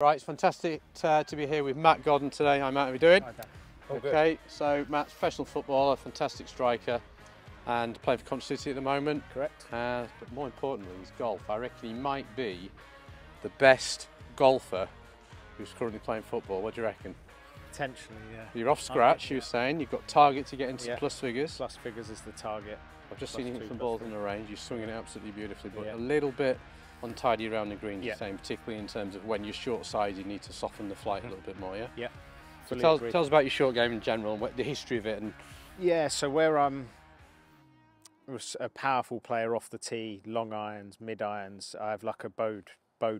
Right, it's fantastic to be here with Matt Godden today. Hi Matt, how are you doing? Hi Dan. All Okay, good. so Matt's a professional footballer, fantastic striker, and playing for Coventry City at the moment. Correct. But more importantly, his golf. I reckon he might be the best golfer who's currently playing football. What do you reckon? Potentially, yeah. You're off scratch, you were saying. You've got target to get into plus figures. Plus figures is the target. I've just seen you hit some balls in the range. You're swinging it absolutely beautifully, but Yeah. a little bit untidy around the green, you're Yeah. saying, particularly in terms of when you're short side, you need to soften the flight a little bit more, yeah? Yeah. So Fully tell us about your short game in general, and the history of it. And Yeah, so where I'm a powerful player off the tee, long irons, mid irons, I have like a bowed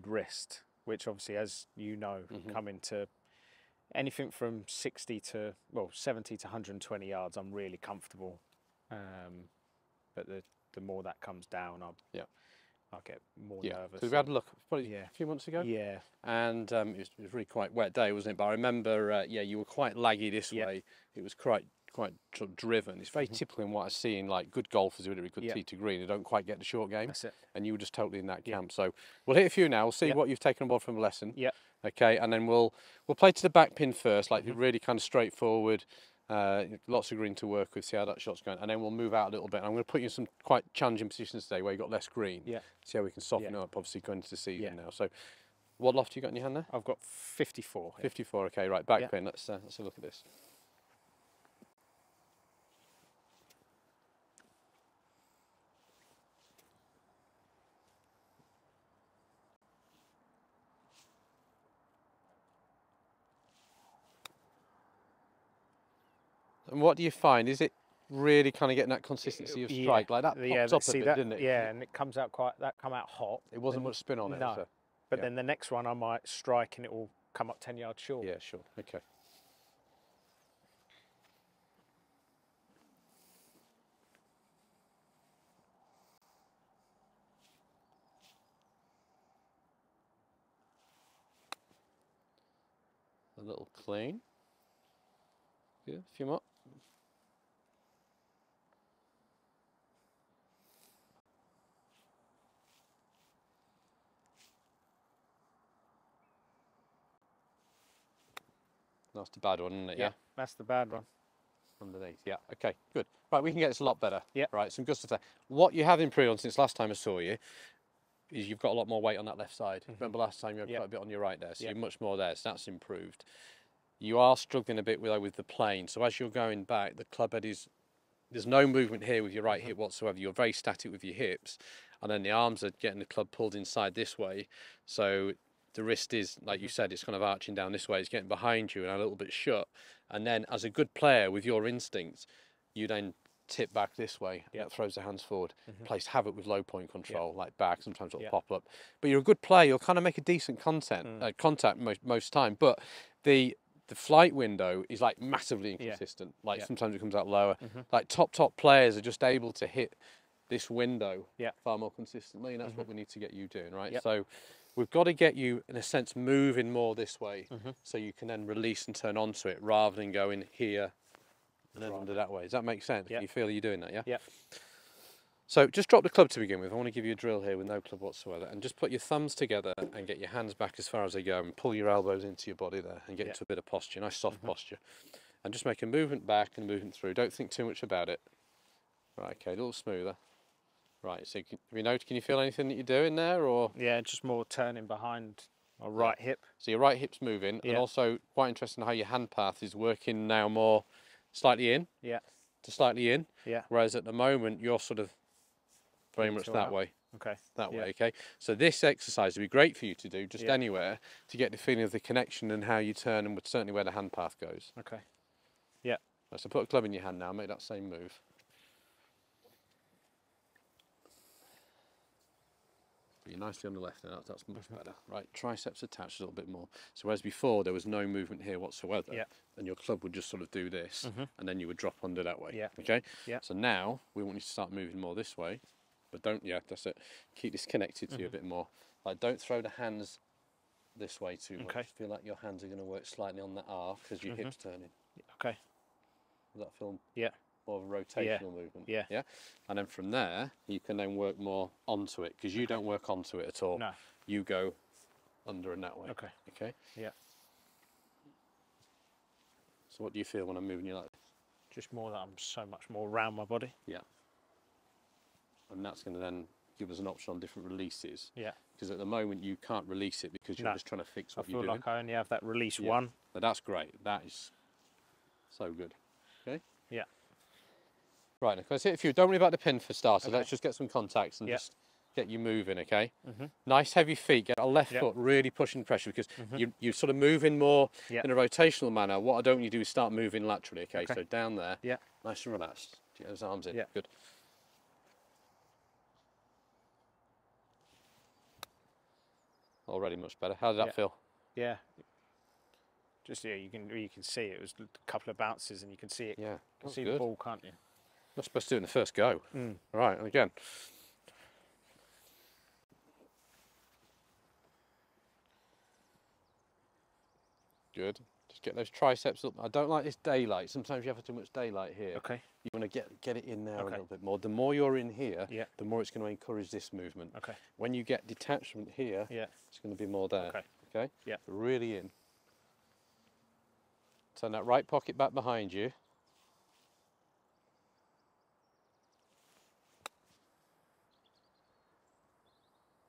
wrist, which obviously, as you know, come into anything from 70 to 120 yards. I'm really comfortable, but the more that comes down, I'll get more nervous. So we had a look probably a few months ago. Yeah. And it was really quite wet day, wasn't it? But I remember, you were quite laggy this way. It was quite sort of driven. It's very typical in what I see in like good golfers who are really good tee to green. They don't quite get the short game. That's it. And you were just totally in that camp. So we'll hit a few now. We'll see what you've taken on board from the lesson. Yeah. Okay, and then we'll play to the back pin first, like really kind of straightforward. Lots of green to work with, see how that shot's going, and then we'll move out a little bit. And I'm going to put you in some quite challenging positions today where you've got less green. Yeah. See how we can soften it up, obviously going into the season now. So what loft you got in your hand there? I've got 54. 54, okay, right, back pin. Let's have a look at this. And what do you find? Is it really kind of getting that consistency of strike? Like that pops up a bit, didn't it? Yeah, and it comes out come out hot. It wasn't much spin on it. No. So. But then the next one I might strike and it will come up 10 yards short. Yeah, sure. Okay. A little clean. Good. A few more. That's the bad one, isn't it? Yeah, that's the bad one. Underneath, yeah. Okay, good. Right, we can get this a lot better. Yeah. Right, some good stuff there. What you have improved on since last time I saw you is you've got a lot more weight on that left side. Remember last time you had quite a bit on your right there, so you're much more there, so that's improved. You are struggling a bit with the plane, so as you're going back, the club head there's no movement here with your right hip whatsoever. You're very static with your hips, and then the arms are getting the club pulled inside this way, so the wrist is, like you said, it's kind of arching down this way, it's getting behind you and a little bit shut, and then as a good player with your instincts, you then tip back this way, that throws the hands forward, plays havoc with low point control, like back, sometimes it'll pop up. But you're a good player, you'll kind of make a decent contact most time, but the flight window is like massively inconsistent. Like sometimes it comes out lower. Like top players are just able to hit this window far more consistently, and that's what we need to get you doing, right? So we've got to get you, in a sense, moving more this way, so you can then release and turn onto it rather than going here and then under that way. Does that make sense? Can you feel you're doing that, yeah? Yeah. So just drop the club to begin with. I want to give you a drill here with no club whatsoever, and just put your thumbs together and get your hands back as far as they go and pull your elbows into your body there and get into a bit of posture, nice soft posture. And just make a movement back and movement through. Don't think too much about it. Right, okay, a little smoother. Right, so can you feel anything that you're doing there, or? Yeah, just more turning behind my right hip. So your right hip's moving, and also quite interesting how your hand path is working now more slightly in to slightly in, whereas at the moment you're sort of very much that way. Okay. That way, okay? So this exercise would be great for you to do just anywhere to get the feeling of the connection and how you turn, and certainly where the hand path goes. Okay. Yeah. Right, so put a club in your hand now, make that same move. You're nicely on the left now, that's much better. Right, triceps attached a little bit more. So whereas before there was no movement here whatsoever, and your club would just sort of do this, and then you would drop under that way. Okay? So now we want you to start moving more this way, but don't, that's it. Keep this connected to you a bit more. Like, don't throw the hands this way too much. Feel like your hands are going to work slightly on the arc because your hips turning. Okay. Does that feel more of a rotational movement? Yeah. And then from there, you can then work more onto it, because you don't work onto it at all. No. You go under and that way. Okay. Okay. Yeah. So what do you feel when I'm moving you like this? Just more that I'm so much more around my body. Yeah. And that's going to then give us an option on different releases. Yeah. Because at the moment you can't release it because you're just trying to fix what you're doing. I feel like I only have that release one. But that's great. That is so good. Okay. Yeah. Right, now, let's hit a few. Don't worry about the pin for starters. Okay. Let's just get some contacts and just get you moving, okay? Mm-hmm. Nice heavy feet. Get our left foot really pushing pressure because you're sort of moving more in a rotational manner. What I don't want you to do is start moving laterally, okay? So down there. Yeah. Nice and relaxed. Get those arms in. Yeah. Good. Already much better. How did that feel? Yeah. Just you can see it was a couple of bounces and you can see it. Yeah. You can see the ball, can't you? You're supposed to do it in the first go. Right, and again. Good. Just get those triceps up. I don't like this daylight. Sometimes you have too much daylight here. Okay. You want to get it in there a little bit more. The more you're in here, the more it's going to encourage this movement. Okay. When you get detachment here, it's going to be more there. Okay. Okay? Yeah. Really in. Turn that right pocket back behind you.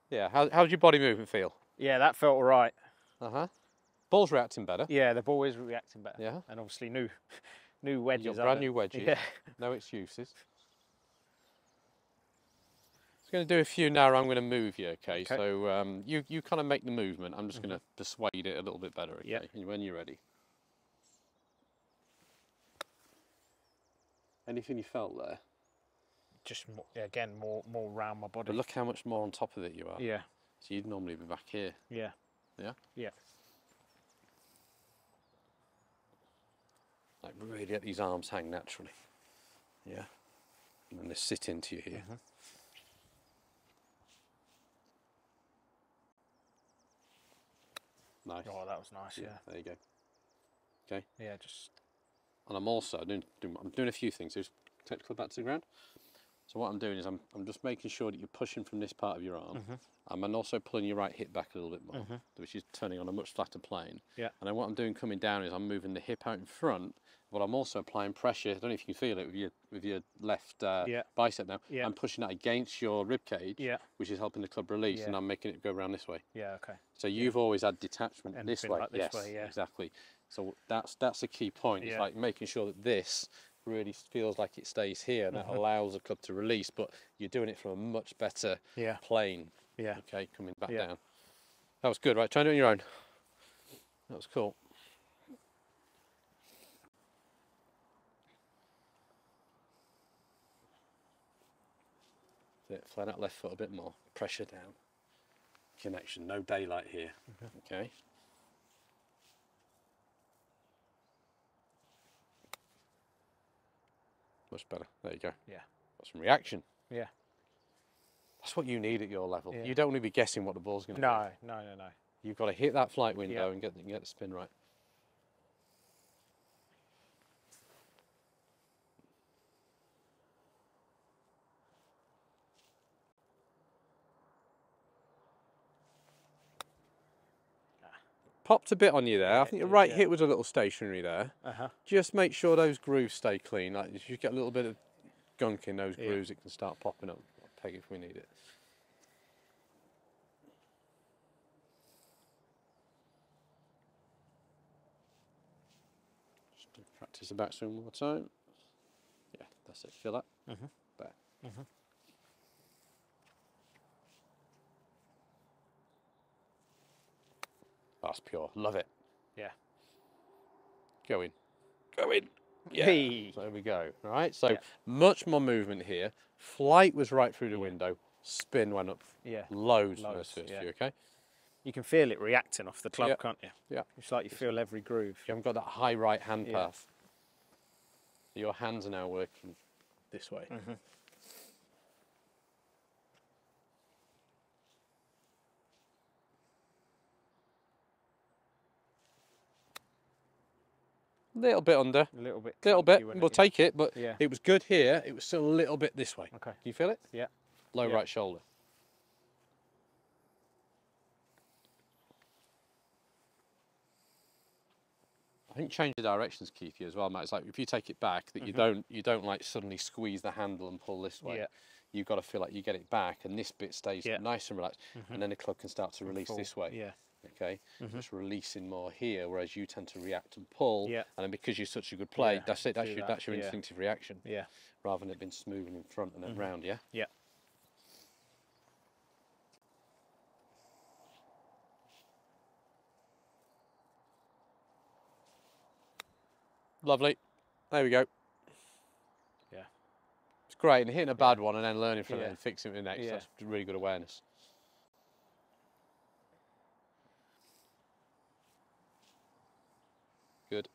Yeah, how's your body movement feel? Yeah, that felt all right. Uh-huh. Ball's reacting better. Yeah, the ball is reacting better. Yeah. And obviously new wedges. Your brand new wedges. Yeah. No excuses. I'm going to do a few now. I'm going to move you, okay? So you kind of make the movement. I'm just going to persuade it a little bit better, okay? Yeah. When you're ready. Anything you felt there? Just again more around my body. But look how much more on top of it you are. Yeah. So you'd normally be back here. Yeah. Yeah? Yeah. Like really let these arms hang naturally. Yeah. And then they sit into you here. Nice. Oh, that was nice. Yeah. There you go. Okay. Yeah, just. And I'm also I'm doing a few things. There's technical back to the ground. So what I'm doing is I'm just making sure that you're pushing from this part of your arm. I'm also pulling your right hip back a little bit more, which is turning on a much flatter plane. Yeah. And then what I'm doing coming down is I'm moving the hip out in front, but I'm also applying pressure. I don't know if you can feel it with your left bicep now. Yeah. I'm pushing that against your rib cage, which is helping the club release, and I'm making it go around this way. Yeah. Okay. So you've always had detachment and this way. Like this way, yeah. Exactly. So that's a key point. It's like making sure that this really feels like it stays here, and that allows the club to release, but you're doing it from a much better plane. Yeah. Okay, coming back down. That was good, right? Try and do it on your own. That was cool. Fly that left foot a bit more. Pressure down. Connection. No daylight here. Okay. Much better. There you go. Yeah. Got some reaction. Yeah. That's what you need at your level. Yeah. You don't want to be guessing what the ball's going to do. No. You've got to hit that flight window and get the spin right. Popped a bit on you there. I think your right hip was a little stationary there. Just make sure those grooves stay clean. Like if you get a little bit of gunk in those grooves, it can start popping up. I'll peg if we need it. Just practice the backswing one more time. Yeah, that's it. Feel that? There. That's pure. Love it. Yeah. Go in. Go in. Yeah. Hey. So there we go. All right. So much more movement here. Flight was right through the window. Spin went up. Yeah. Loads in those first few. Okay. You can feel it reacting off the club, can't you? Yeah. It's like you feel every groove. You haven't got that high right hand path. Your hands are now working this way. Little bit under. A little bit. Little bit. We'll take it, but it was good here. It was still a little bit this way. Okay. Can you feel it? Yeah. Low right shoulder. I think change of direction is key for you as well, Matt. It's like if you take it back, that you don't like suddenly squeeze the handle and pull this way. Yeah. You've got to feel like you get it back, and this bit stays nice and relaxed, and then the club can start to release this way. Yeah. Okay, just releasing more here, whereas you tend to react and pull, Yeah. and then because you're such a good player, Yeah, that's it. do that, That's your yeah. instinctive reaction. Yeah. Rather than it being smooth and in front and then round. Yeah. Yeah. Lovely. There we go. Yeah. It's great, and hitting a bad one and then learning from it Yeah. and fixing it the next. Yeah. That's really good awareness. Good.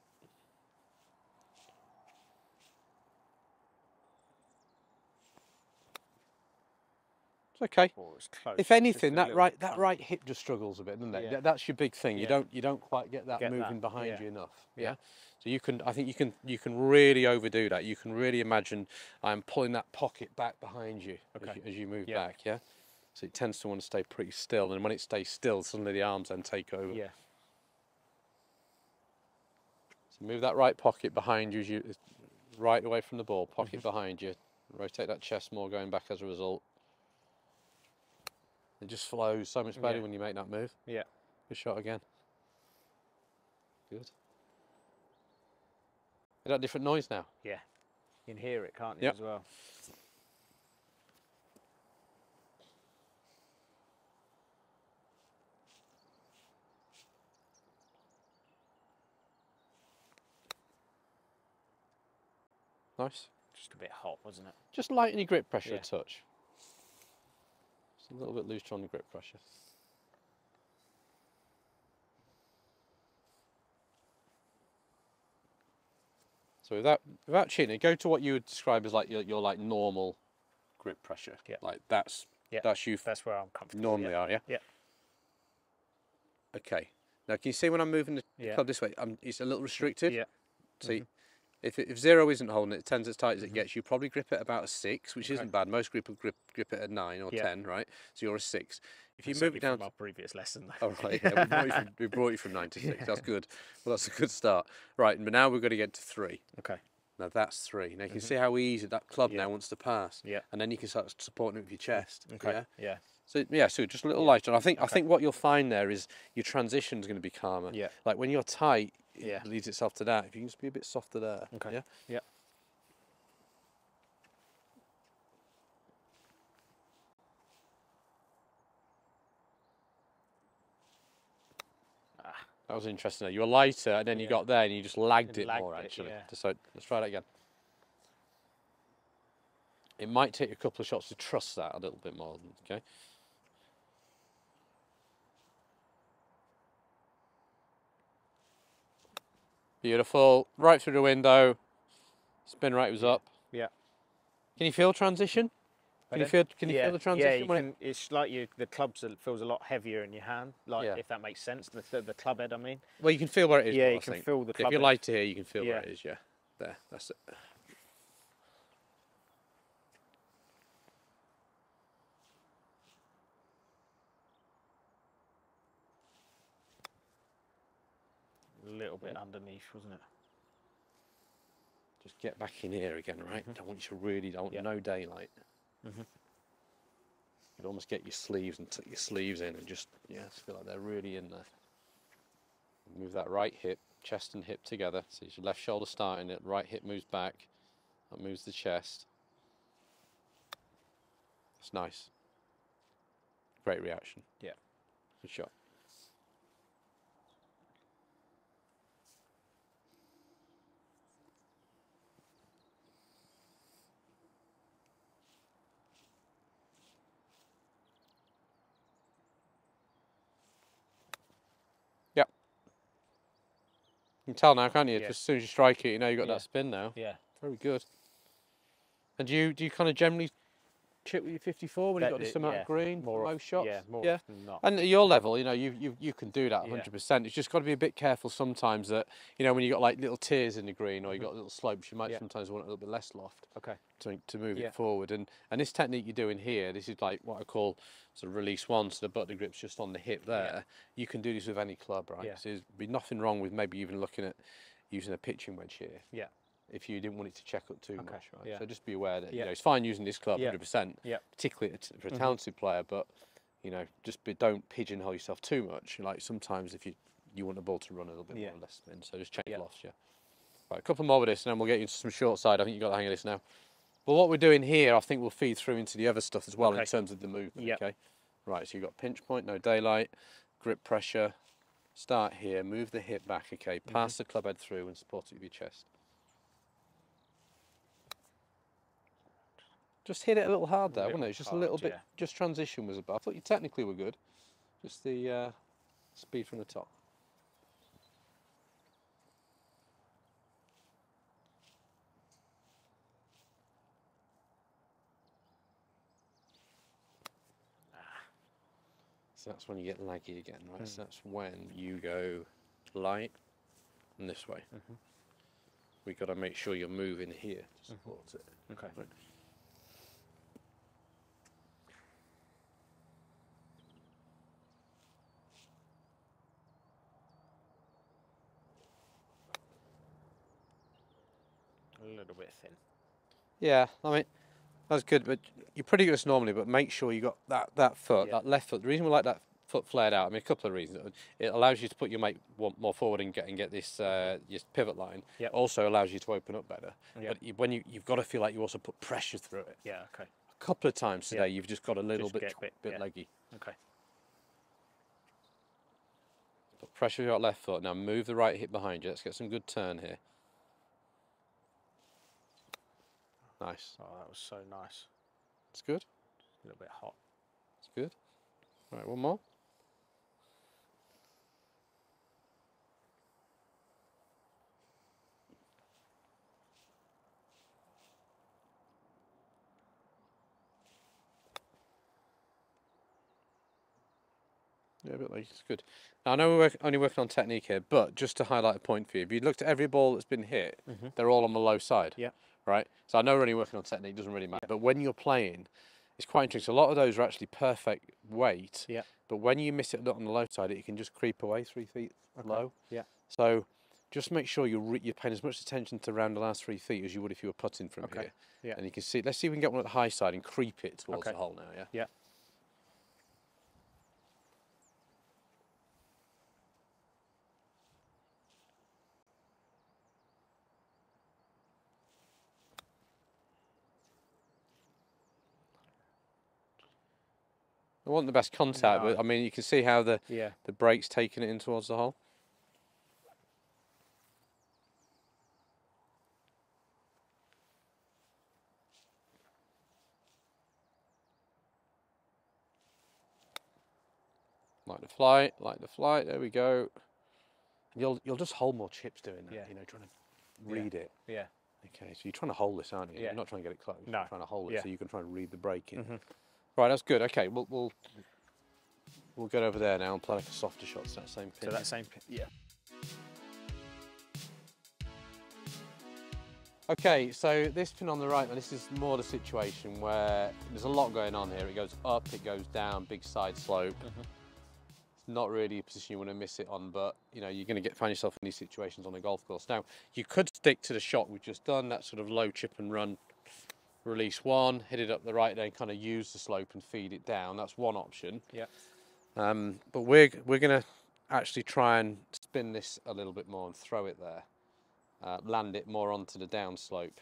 It's okay. Oh, it's close. If anything, that right hip just struggles a bit, doesn't it? Yeah. That's your big thing. Yeah. You don't quite get that moving behind yeah. you enough. Yeah. So I think you can really overdo that. You can really imagine I'm pulling that pocket back behind you as you move back. Yeah. So it tends to want to stay pretty still, and when it stays still, suddenly the arms then take over. Yeah. So move that right pocket behind you, right away from the ball. Pocket behind you. Rotate that chest more, going back as a result. It just flows so much better when you make that move. Yeah. Good shot again. Good. Is that different noise now? Yeah. You can hear it, can't you, as well? Nice. Just a bit hot, wasn't it? Just lighten your grip pressure Yeah. a touch. Just a little bit looser on the grip pressure. So without cheating, go to what you would describe as like your like normal grip pressure. Yeah. Like that's you. That's where I'm comfortable. Normally are, yeah. Yeah. Okay. Now can you see when I'm moving the club this way? It's a little restricted. Yeah. See, if 0 isn't holding it, 10's as tight as it gets. You probably grip it about a 6, which isn't bad. Most people grip it at 9 or 10, right? So you're a 6. If you move it down from our previous lesson. Oh, right. Yeah, we brought you from 9 to 6. That's good. Well, that's a good start. Right, but now we've got to get to 3. Okay. Now that's 3. Now you can see how easy that club now wants to pass. Yeah. And then you can start supporting it with your chest. Okay. Yeah. Yeah. So so just a little lighter. And I think what you'll find there is your transition is going to be calmer. Yeah. Like when you're tight, it leads itself to that. If you can just be a bit softer there. Okay. Yeah. Yeah. That was interesting. You were lighter, and then you got there, and you just lagged it more, actually. yeah. So let's try that again. It might take a couple of shots to trust that a little bit more. Okay. Beautiful. Right through the window. Spin right was up. Yeah. Can you feel transition? Can you feel the transition? Yeah, it's like the club feels a lot heavier in your hand, if that makes sense. The club head, I mean. Well, you can feel where it is. Yeah, you can feel the club If you're head. lighter here, you can feel where it is. Yeah, there. That's it. A little bit underneath, wasn't it? Just get back in here again, right? Don't want you to really, no daylight. You'd almost get your sleeves and tuck your sleeves in and just feel like they're really in there. Move that right hip, chest and hip together. So it's your left shoulder starting it, right hip moves back, that moves the chest. That's nice. Great reaction. Yeah. Good shot. You can tell now, can't you? Yeah. Just as soon as you strike it, you know you've got that spin now. Yeah. Very good. And do you kind of generally chip with your 54 when you've got this amount of green for most shots? Yeah, more often than not. And at your level, you know, you can do that 100%. It's just got to be a bit careful sometimes that, you know, when you've got like little tiers in the green or you've got little slopes, you might sometimes want a little bit less loft to move it forward. And this technique you're doing here, this is like what I call sort of release one, so the button grip's just on the hip there. You can do this with any club, right? So there's be nothing wrong with maybe even looking at using a pitching wedge here. If you didn't want it to check up too much, right? So just be aware that you know it's fine using this club 100%, particularly for a talented player, but you know don't pigeonhole yourself too much. Like sometimes if you want the ball to run a little bit more or less spin, so just check lofts. Right, a couple more with this, and then we'll get you into some short side. I think you got the hang of this now. But what we're doing here, I think, will feed through into the other stuff as well in terms of the movement. Okay. Right, so you've got pinch point, no daylight, grip pressure. Start here, move the hip back. Okay, pass the club head through and support it with your chest. Just hit it a little hard there, wasn't it? Just a little bit. Just transition was about. I thought you technically were good. Just the speed from the top. So that's when you get laggy again, right? So that's when you go light and this way. We've got to make sure you're moving here to support it. Okay. Right. A little bit thin. Yeah, I mean, that's good, but you're pretty good normally, but make sure you got that foot, that left foot. The reason we like that foot flared out, I mean, a couple of reasons. It allows you to put your mate more forward and get this your pivot line. Also allows you to open up better. But when you've got to feel like you also put pressure through it. A couple of times today, you've just got a little bit leggy. Okay. Put pressure with your left foot. Now move the right hip behind you. Let's get some good turn here. Nice. Oh, that was so nice. It's good. A little bit hot. It's good. Right, one more. Yeah, a bit like it's good. Now, I know we're only working on technique here, but just to highlight a point for you, if you looked at every ball that's been hit, they're all on the low side. Right? So I know we're only working on technique, doesn't really matter. But when you're playing, it's quite interesting. So a lot of those are actually perfect weight. But when you miss it on the low side, it can just creep away 3 feet low. So just make sure you're paying as much attention to around the last 3 feet as you would if you were putting from here. And you can see, let's see if we can get one at the high side and creep it towards the hole now, Yeah. I want the best contact, but I mean, you can see how the brake's taking it in towards the hole. Like the flight, there we go. You'll just hold more chips doing that, you know, trying to read it. Okay, so you're trying to hold this, aren't you? You're not trying to get it close. No. You're trying to hold it so you can try and read the brake in. Right, that's good. Okay, we'll get over there now and play like a softer shot to that same pin. To that same pin. Yeah. Okay, so this pin on the right, this is more the situation where there's a lot going on here. It goes up, it goes down, big side slope. It's not really a position you want to miss it on, but you know, you're going to find yourself in these situations on a golf course. Now, you could stick to the shot we've just done, that sort of low chip and run, release one, hit it up the right, then kind of use the slope and feed it down. That's one option. But we're going to actually try and spin this a little bit more and throw it there. Land it more onto the down slope.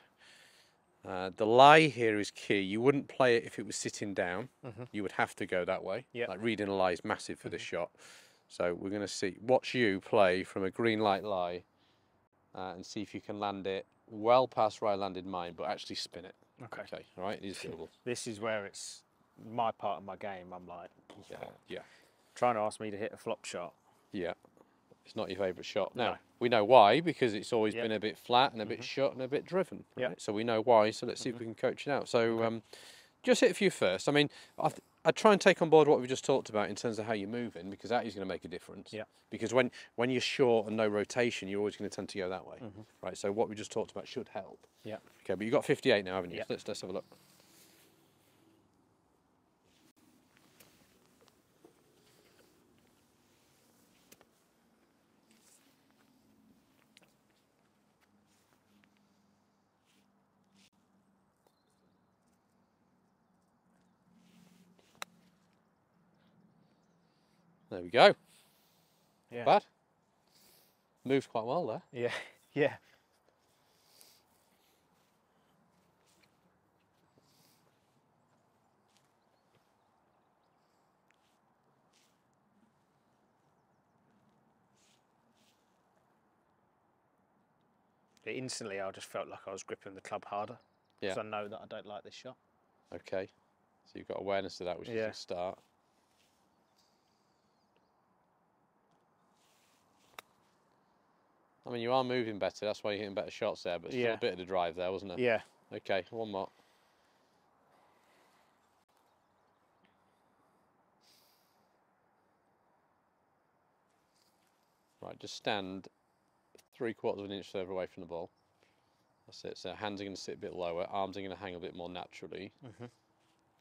The lie here is key. You wouldn't play it if it was sitting down. You would have to go that way. Like reading a lie is massive for this shot. So we're going to watch you play from a green light lie and see if you can land it well past where I landed mine, but actually spin it. Okay. All right. It is doable. This is where it's my part of my game. I'm like, trying to ask me to hit a flop shot. It's not your favourite shot. Now, we know why, because it's always been a bit flat and a bit shut and a bit driven. Right? So we know why, so let's see if we can coach it out. So just hit a few first. I mean, I'd try and take on board what we just talked about in terms of how you're moving, because that is going to make a difference. Yeah. Because when you're short and no rotation, you're always going to tend to go that way, right? So what we just talked about should help. Yeah. Okay, but you've got 58 now, haven't you? Yeah. Let's have a look. There we go. Yeah. Bad. Moved quite well there. Yeah. Yeah. Instantly, I just felt like I was gripping the club harder. Yeah. Because I know that I don't like this shot. Okay. So you've got awareness of that, which is a start. I mean, you are moving better. That's why you're hitting better shots there. But still a bit of the drive there, wasn't it? Yeah. Okay, one more. Right, just stand 3/4 of an inch further away from the ball. That's it. So hands are going to sit a bit lower. Arms are going to hang a bit more naturally.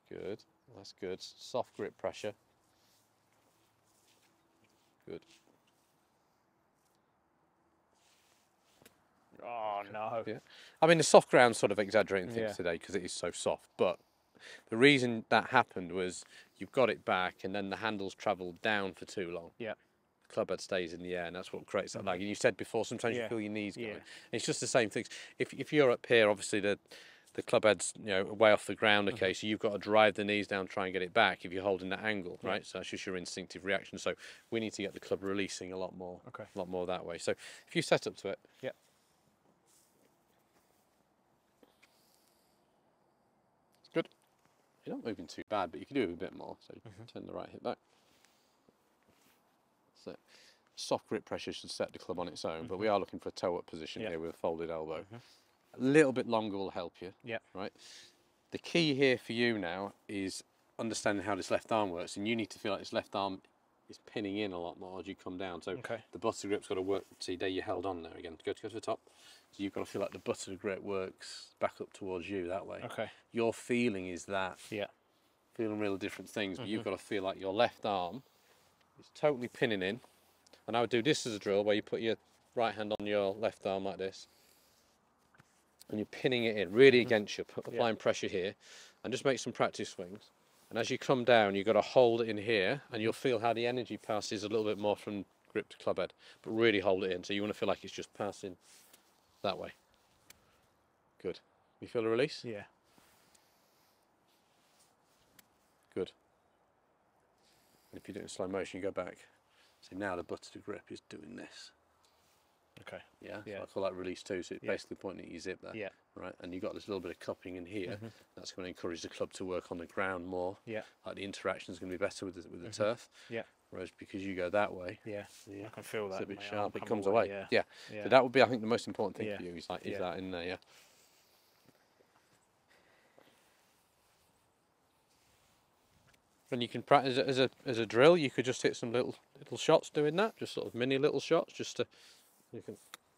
Good. That's good. Soft grip pressure. Good. Oh, no. Yeah. I mean, the soft ground's sort of exaggerating things today because it is so soft. But the reason that happened was you've got it back and then the handles travelled down for too long. Yeah. The club head stays in the air and that's what creates that lag. And you said before, sometimes you feel your knees going. It's just the same things. If you're up here, obviously the club head's way off the ground, okay, so you've got to drive the knees down, try and get it back if you're holding that angle, right? So that's just your instinctive reaction. So we need to get the club releasing a lot more that way. So if you set up to it. Yeah. Good. You're not moving too bad, but you can do it a bit more. So turn the right hip back. So soft grip pressure should set the club on its own, but we are looking for a toe up position here with a folded elbow. A little bit longer will help you. Yeah. Right. The key here for you now is understanding how this left arm works, and you need to feel like this left arm is pinning in a lot more as you come down. So the butt of the grip's got to work. See, there you held on there again. Go to the top. So you've got to feel like the butt of the grip works back up towards you that way. Okay. Your feeling is that. Yeah. Feeling real different things, but you've got to feel like your left arm is totally pinning in. And I would do this as a drill where you put your right hand on your left arm like this. And you're pinning it in really against you, applying pressure here. And just make some practice swings. And as you come down, you've got to hold it in here, and you'll feel how the energy passes a little bit more from grip to club head. But really hold it in, so you want to feel like it's just passing that way. Good. You feel a release? Yeah. Good. And if you do it in slow motion, you go back. See, now the butt of the grip is doing this. Okay. Yeah. So I call that release too. So it's basically pointing at your zip there. Yeah. Right. And you've got this little bit of cupping in here. That's going to encourage the club to work on the ground more. Yeah. Like the interaction is going to be better with the turf. Yeah. Whereas because you go that way. Yeah. I can feel that. It's a bit sharp. It comes away. Yeah. So that would be, I think, the most important thing for you is like, is that in there? Yeah. And you can practice as a drill. You could just hit some little shots doing that, just sort of mini little shots, just to you can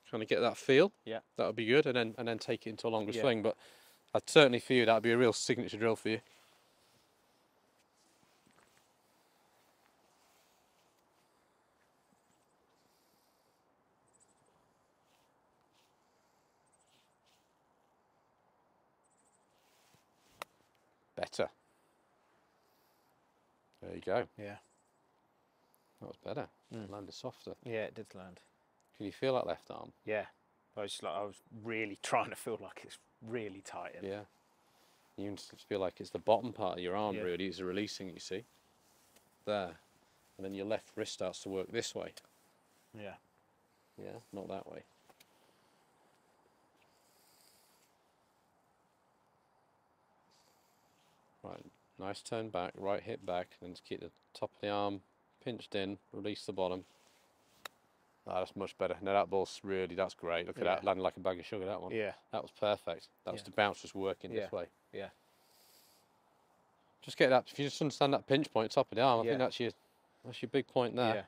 kind of get that feel. Yeah, that would be good, and then take it into a longer swing. But I'd certainly for you that would be a real signature drill for you. Better. There you go. Yeah. That was better. Landed softer. Yeah, it did land. Can you feel that left arm? Yeah. I was really trying to feel like it's really tight. Yeah. You can just feel like it's the bottom part of your arm really is releasing, you see. There. And then your left wrist starts to work this way. Yeah. Yeah, not that way. Right. Nice turn back, right hip back, and just keep the top of the arm pinched in, release the bottom. Ah, that's much better. No, that ball's really, that's great. Look at that, landing like a bag of sugar, that one. Yeah. That was perfect. That was the bounce just working this way. Yeah. Just get that. If you just understand that pinch point, top of the arm, I Yeah. think that's your big point there. Yeah.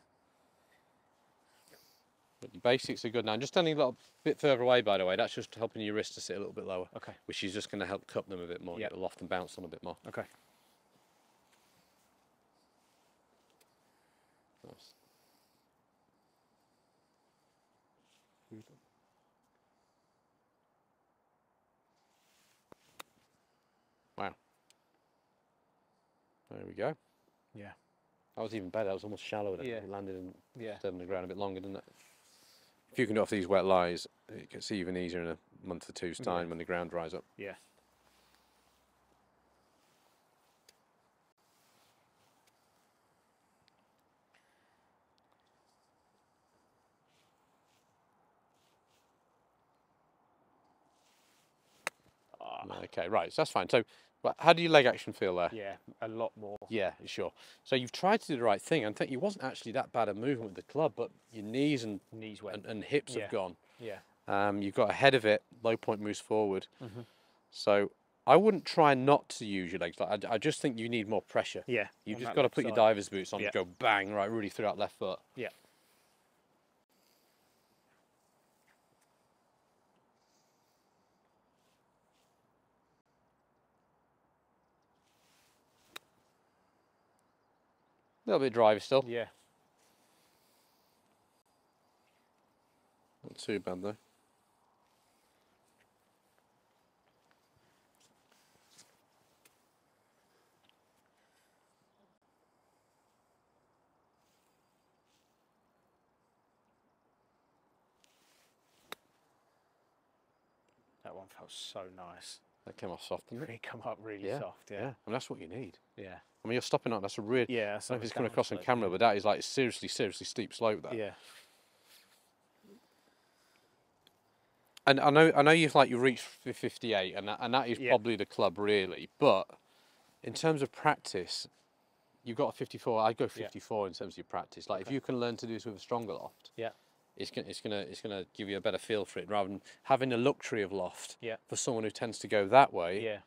But your basics are good now. And just standing a little bit further away, by the way, that's just helping your wrist to sit a little bit lower. Okay. Which is just going to help cup them a bit more, Yep. get the loft and bounce on a bit more. Okay. Nice. Wow. There we go. Yeah. That was even better. That was almost shallow. Yeah. It landed and Yeah. stayed on the ground a bit longer, didn't it? If you can do off these wet lies, it gets even easier in a month or two's time when the ground dries up. Yeah. Okay, right, so that's fine. So, how do your leg action feel there? Yeah, a lot more. Yeah, sure. So you've tried to do the right thing. I think it wasn't actually that bad a movement with the club, but your knees and hips have gone. Yeah. You've got ahead of it, low point moves forward. So I wouldn't try not to use your legs. Like, I just think you need more pressure. Yeah. You've just got to put your diver's boots on and go bang, right, really through that left foot. Yeah. A little bit drivey still. Yeah. Not too bad though. That one felt so nice. That came off soft, didn't it? It come up really soft. Yeah. Yeah, I mean, that's what you need. Yeah. I mean, you're stopping on, that's a real, Yeah. I don't know if it's coming across on camera, but that is like seriously steep slope there. Yeah. And I know you've reached 58, and that is probably the club really. But in terms of practice, you've got a 54. I'd go 54 in terms of your practice. Like if you can learn to do this with a stronger loft, it's gonna give you a better feel for it, rather than having the luxury of loft. For someone who tends to go that way,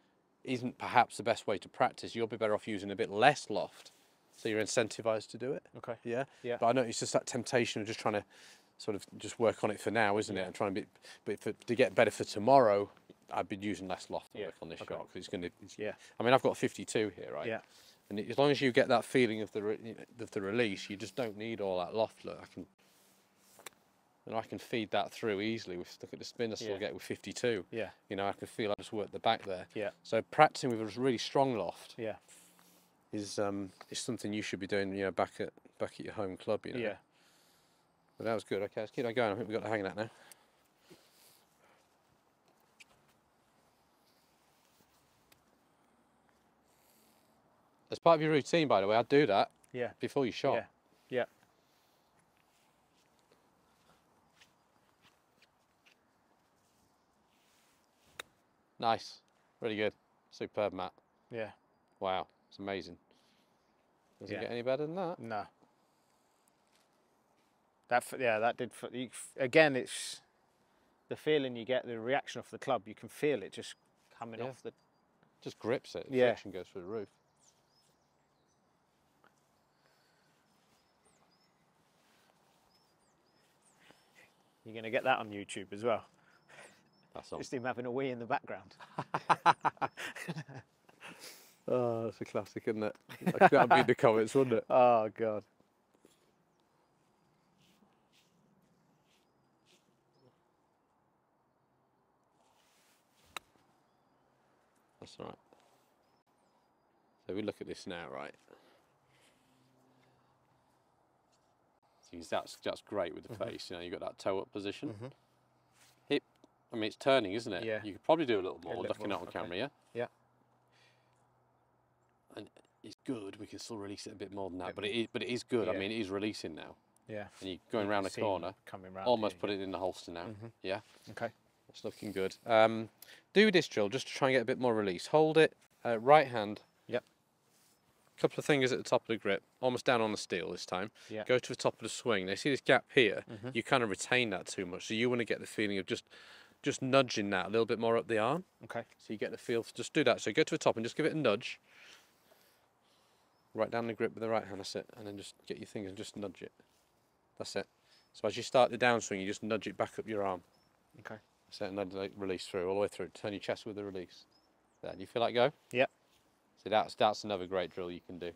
isn't perhaps the best way to practice. You'll be better off using a bit less loft, so you're incentivized to do it. Okay. Yeah. Yeah. But I know it's just that temptation of just trying to sort of just work on it for now, isn't it? And trying to to get better for tomorrow, I'd be using less loft to work on this shot, because it's going to. I mean, I've got 52 here, right? Yeah. And as long as you get that feeling of the release, you just don't need all that loft. Look, I can feed that through easily. Look at the spin I still get with 52. Yeah. You know, I can feel I just work the back there. Yeah. So practicing with a really strong loft. Yeah. Is something you should be doing. You know, back at your home club. You know. Yeah. But that was good. Okay, let's keep on going. I think we've got the hang of that now. As part of your routine, by the way, I'd do that before you shot. Yeah. Yeah. Nice. Really good. Superb, Matt. Yeah. Wow. It's amazing. Does it Yeah. get any better than that? No. That did. Again, it's the feeling you get, the reaction off the club. You can feel it just coming off the. Just grips it. Yeah. Friction goes through the roof. You're going to get that on YouTube as well. That's on. Just him having a wee in the background. Oh, that's a classic, isn't it? That'd be in the comments, wouldn't it? Oh God. That's all right. So we look at this now, right? So that's great with the face. You know, you've got that toe up position. Hip, I mean, it's turning, isn't it? Yeah. You could probably do a little more, little looking more, out on camera, yeah? Yeah. And it's good. We can still release it a bit more than that, but it is good. I Yeah. mean, it is releasing now. Yeah. And you're going around the corner, coming round almost here, put it in the holster now. Yeah. Okay. It's looking good. Do this drill just to try and get a bit more release. Hold it, right hand. Yep. Couple of fingers at the top of the grip, almost down on the steel this time. Yeah. Go to the top of the swing. Now, see this gap here? You kind of retain that too much, so you want to get the feeling of just nudging that a little bit more up the arm. Okay. So you get the feel. Just do that. So go to the top and just give it a nudge. Right down the grip with the right hand, that's it. And then just get your thing and just nudge it. That's it. So as you start the downswing, you just nudge it back up your arm. Okay. That's it, and then like, release through, all the way through. Turn your chest with the release. There, do you feel that go? Yep. So that's another great drill you can do.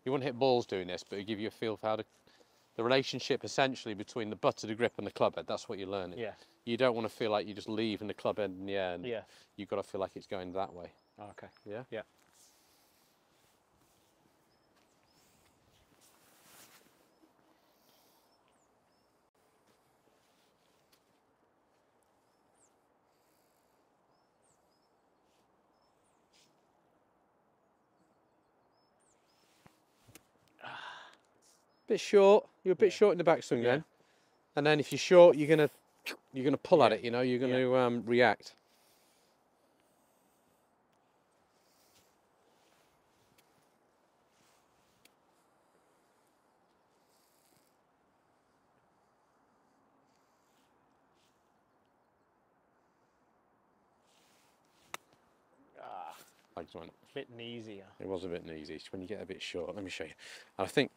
You wouldn't hit balls doing this, but it'll give you a feel for how the relationship essentially between the butt of the grip and the club head. That's what you're learning. Yeah. You don't want to feel like you're just leaving the club head in the air. And yeah. You've got to feel like it's going that way. Oh, okay. Yeah? Yeah. Bit short. You're a bit short in the backswing then. And then if you're short, you're gonna pull at it. You know, you're gonna react. Legs went. Bit easier. It was a bit easy. It's when you get a bit short. Let me show you. And I think,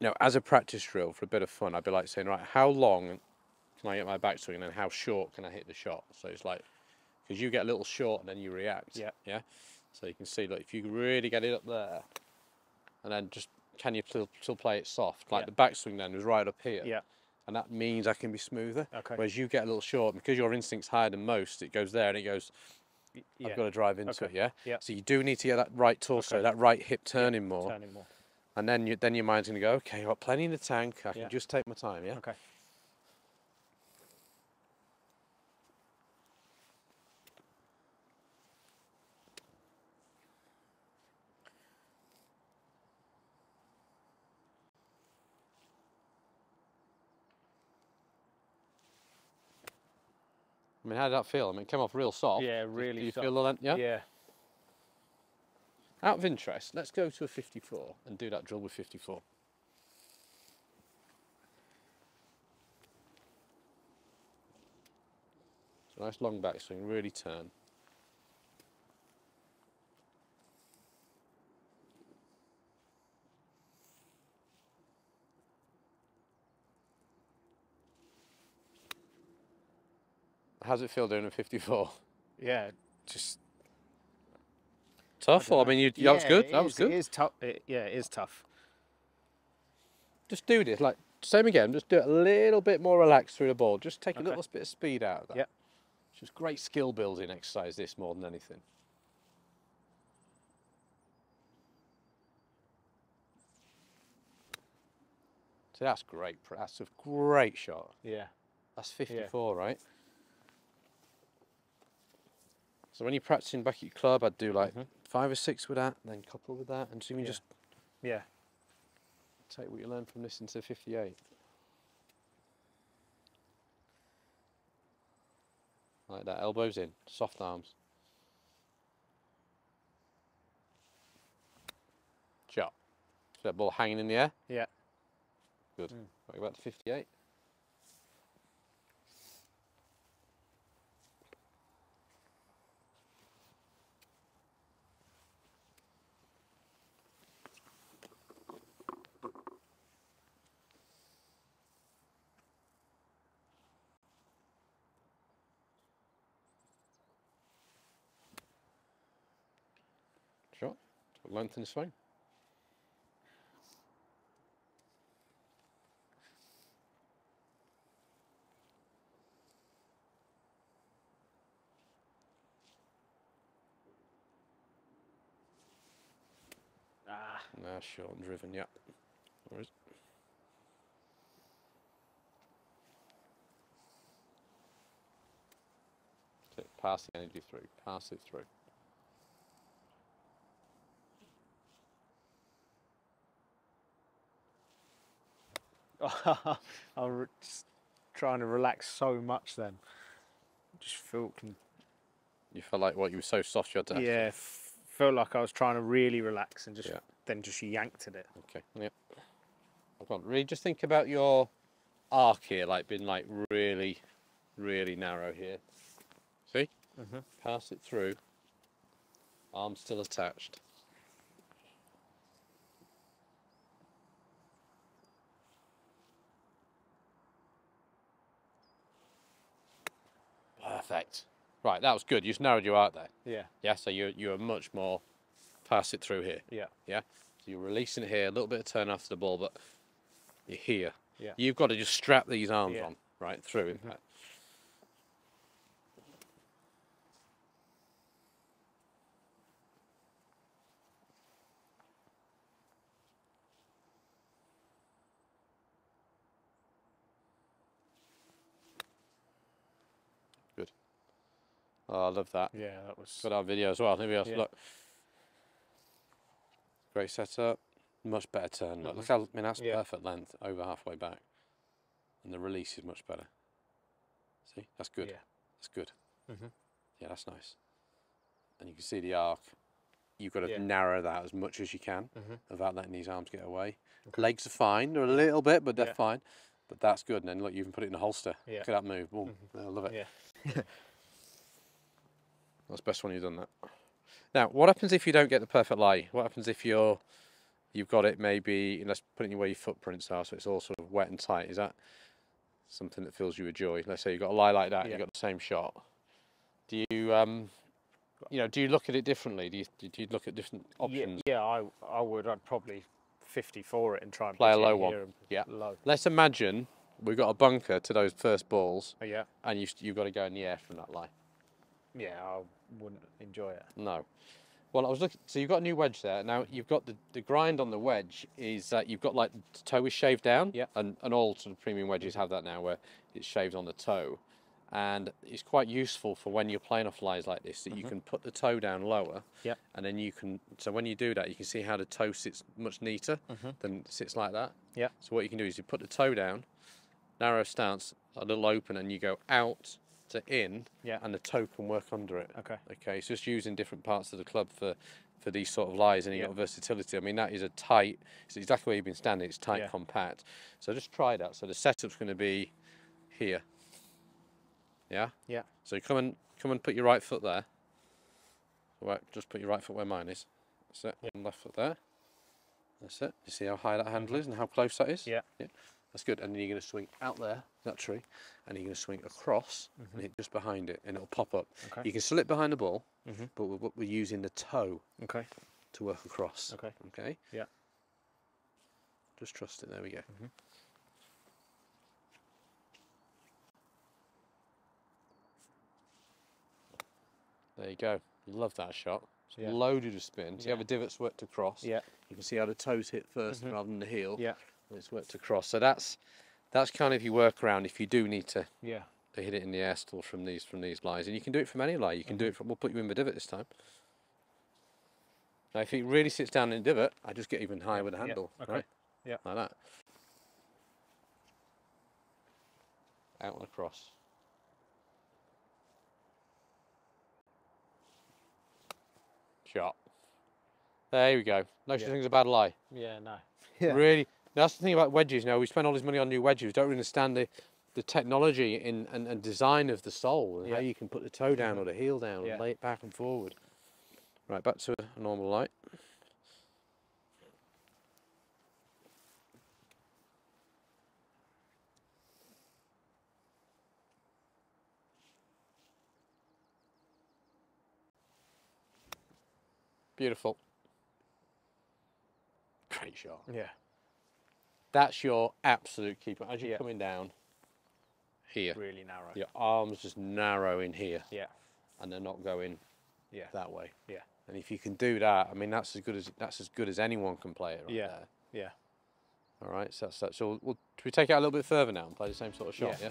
you know, as a practice drill for a bit of fun, I'd be like saying, right, how long can I get my backswing, and then how short can I hit the shot? So it's like, because you get a little short and then you react. Yeah. Yeah. So you can see, look, if you really get it up there, and then just can you still play it soft? Like the backswing then was right up here. Yeah. And that means I can be smoother. Okay. Whereas you get a little short, because your instinct's higher than most, it goes there and it goes, I've got to drive into it, yeah? Yeah. So you do need to get that right torso, that right hip turning more. Turning more. And then your mind's going to go, okay, I've got plenty in the tank, I can just take my time, yeah? Okay. I mean, how did that feel? I mean, it came off real soft. Yeah, really Do you soft. feel the length? Yeah? Yeah. Out of interest, let's go to a 54 and do that drill with 54. So nice long backswing, really turn. How's it feel doing a 54? Yeah, just Tough? Or, I mean, that was good. That was good. It is tough. Yeah, it is tough. Just do this, like, same again, just do it a little bit more relaxed through the ball. Just take a little bit of speed out of that. Yeah. It's just great skill building exercise, this, more than anything. So that's great. That's a great shot. Yeah. That's 54, right? So when you're practicing back at your club, I'd do like 5 or 6 with that, then couple with that, and so you can just take what you learn from listening to 58. Like that, elbows in, soft arms. Shot. Is that ball hanging in the air? Yeah. Good. Right, back to 58. Shot. Length in the swing. Short and driven, yeah. Where is it? Pass the energy through, pass it through. I'm just trying to relax so much then. Just feel... You felt like what, you were so soft you had to... Yeah, felt like I was trying to really relax and just then just yanked at it. Okay, yep. Hold on, really just think about your arc here, like being like really, really narrow here. See? Pass it through. Arm still attached. Right, that was good. You just narrowed you out there. Yeah. Yeah, so you're much more pass it through here. Yeah. Yeah. So you're releasing it here, a little bit of turn after the ball, but you're here. Yeah. You've got to just strap these arms on, right, through impact. Good. Oh, I love that. Yeah, that was. Got our video as well. Here we are. Yeah. Look. Great setup. Much better turn. Look how, I mean, that's perfect length over halfway back. And the release is much better. See? That's good. Yeah. That's good. Yeah, that's nice. And you can see the arc. You've got to narrow that as much as you can without letting these arms get away. Okay. Legs are fine. They're a little bit, but they're fine. But that's good. And then look, you can put it in a holster. Yeah. Look at that move. Boom. I love it. Yeah. That's the best one you've done that. Now, what happens if you don't get the perfect lie? What happens if you've got it maybe, let's put it where your footprints are, so it's all sort of wet and tight. Is that something that fills you with joy? Let's say you've got a lie like that, and you've got the same shot. Do you, you know, do you look at it differently? Do you look at different options? Yeah, I would. I'd probably 54 it and try and play a low one. Yeah. Low. Let's imagine we've got a bunker to those first balls. Oh, yeah. And you've got to go in the air from that lie. Yeah, I wouldn't enjoy it. No. Well, I was looking. So you've got a new wedge there. Now you've got the grind on the wedge is that you've got like the toe is shaved down. Yeah. And all sort of premium wedges have that now, where it's shaved on the toe, and it's quite useful for when you're playing off lies like this that you can put the toe down lower. Yeah. And then you can. So when you do that, you can see how the toe sits much neater than it sits like that. Yeah. So what you can do is you put the toe down, narrow stance, a little open, and you go out to in, and the toe can work under it. Okay. Okay. It's just using different parts of the club for these sort of lies, and you've got versatility. I mean, that is a tight. It's exactly where you've been standing. It's tight, compact. So just try that. So the setup's going to be here. Yeah. Yeah. So you come and put your right foot there. Right. Just put your right foot where mine is. That's it. Yeah. And left foot there. That's it. You see how high that handle is and how close that is? Yeah. Yeah. That's good. And then you're going to swing out there, that tree, and you're going to swing across and hit just behind it, and it'll pop up. Okay. You can slip behind the ball, but we're using the toe to work across. Okay. Okay? Yeah. Just trust it. There we go. There you go. Love that shot. It's loaded with spin. So you have a divot worked across. Yeah. You can see how the toes hit first rather than the heel. Yeah. It's worked across, so that's kind of your workaround if you do need to hit it in the air still from these lies, and you can do it from any lie. You can do it from. We'll put you in the divot this time. Now, if it really sits down in the divot, I just get even higher with the handle. Okay. Right? Yeah. Like that. Out and across. Shot. There we go. No such thing as a bad lie. Yeah. No. Yeah. Really. That's the thing about wedges. You know, we spend all this money on new wedges. We don't really understand the technology and design of the sole and how you can put the toe down or the heel down and lay it back and forward. Right, back to a normal light. Beautiful. Great shot. Yeah. That's your absolute keeper. As you're coming down here. Really narrow. Your arms just narrow in here. Yeah. And they're not going that way. Yeah. And if you can do that, I mean, that's as good as anyone can play it right there. Yeah. All right. So that's that. So should we take it out a little bit further now and play the same sort of shot? Yeah.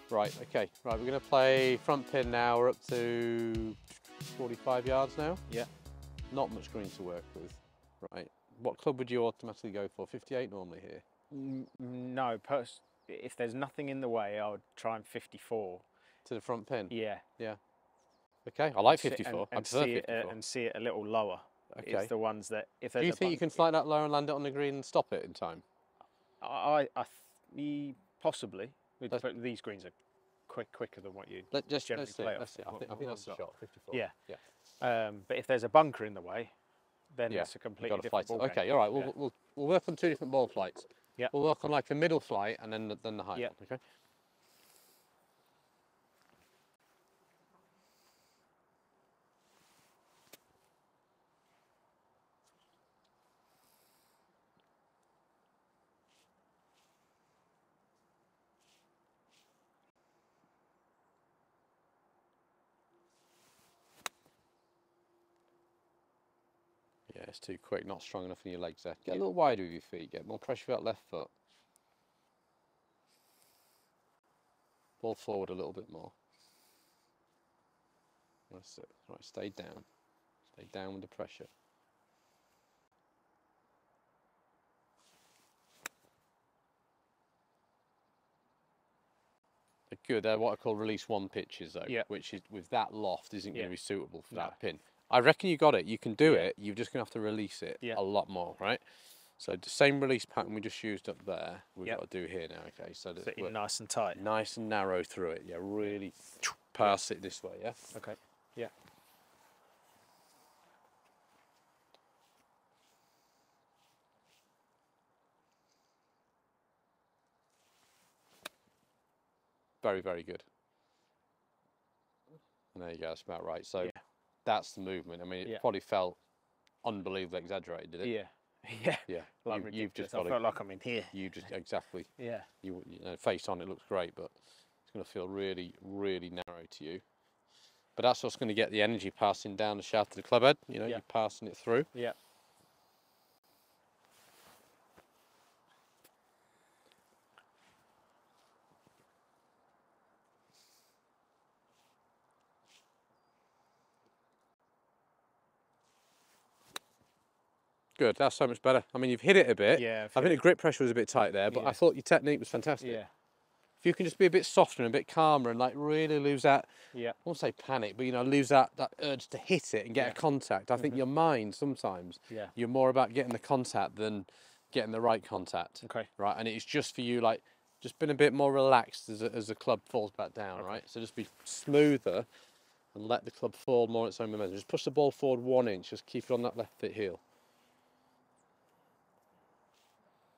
Right. Okay. Right. We're going to play front pin now. We're up to 45 yards now. Yeah. Not much green to work with. Right. What club would you automatically go for? 58 normally here? No. If there's nothing in the way, I would try and 54. To the front pin? Yeah. Yeah. Okay. I like 54. And see it a little lower. Okay. It's the ones that... Do you think you can fly that lower and land it on the green and stop it in time? Possibly. But these greens are quicker than what you generally play off. Let's see. I think that's the shot. 54. Yeah. Yeah. But if there's a bunker in the way, then it's a completely different ball game. Okay, all right. We'll work on 2 different ball flights. Yeah. We'll work on like the middle flight and then the high one. Okay. it's too quick, not strong enough in your legs there. Get a little wider with your feet, get more pressure with that left foot. Ball forward a little bit more. That's it. Right, stay down. Stay down with the pressure. Good. They're what I call release one pitches though, which is with that loft isn't going to be suitable for that pin. I reckon you got it. You can do it. You're just going to have to release it a lot more, right? So the same release pattern we just used up there, we've got to do here now. Okay, so sitting nice and tight, nice and narrow through it. Yeah, really pass it this way. Yeah. Okay. Yeah. Very, very good. And there you go. That's about right. So that's the movement. I mean, it probably felt unbelievably exaggerated, did it? Yeah. Yeah. Yeah. Like you've just got I felt like I'm in here. You just exactly. Yeah. You know, face on it looks great, but it's going to feel really, really narrow to you. But that's what's going to get the energy passing down the shaft of the club head. You know, you're passing it through. Yeah. Good, that's so much better. I mean, you've hit it a bit. Yeah. I think the grip pressure was a bit tight there, but I thought your technique was fantastic. Yeah. If you can just be a bit softer and a bit calmer and like really lose that, I won't say panic, but you know, lose that urge to hit it and get a contact. I think your mind sometimes, you're more about getting the contact than getting the right contact. Okay. Right, and it's just for you, like, just been a bit more relaxed as the club falls back down, right? So just be smoother and let the club fall more on its own momentum. Just push the ball forward 1 inch, just keep it on that left foot heel.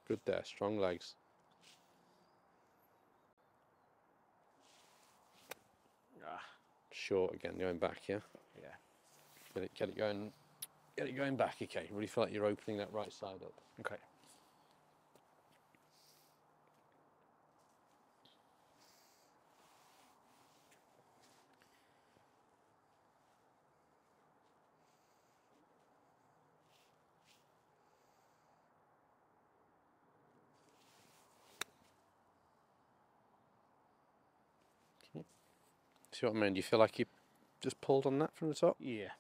Good there, strong legs. Short again, going back, yeah? Yeah. Get it going back, okay. Really feel like you're opening that right side up. Okay. See what I mean? Do you feel like you just pulled on that from the top? Yeah.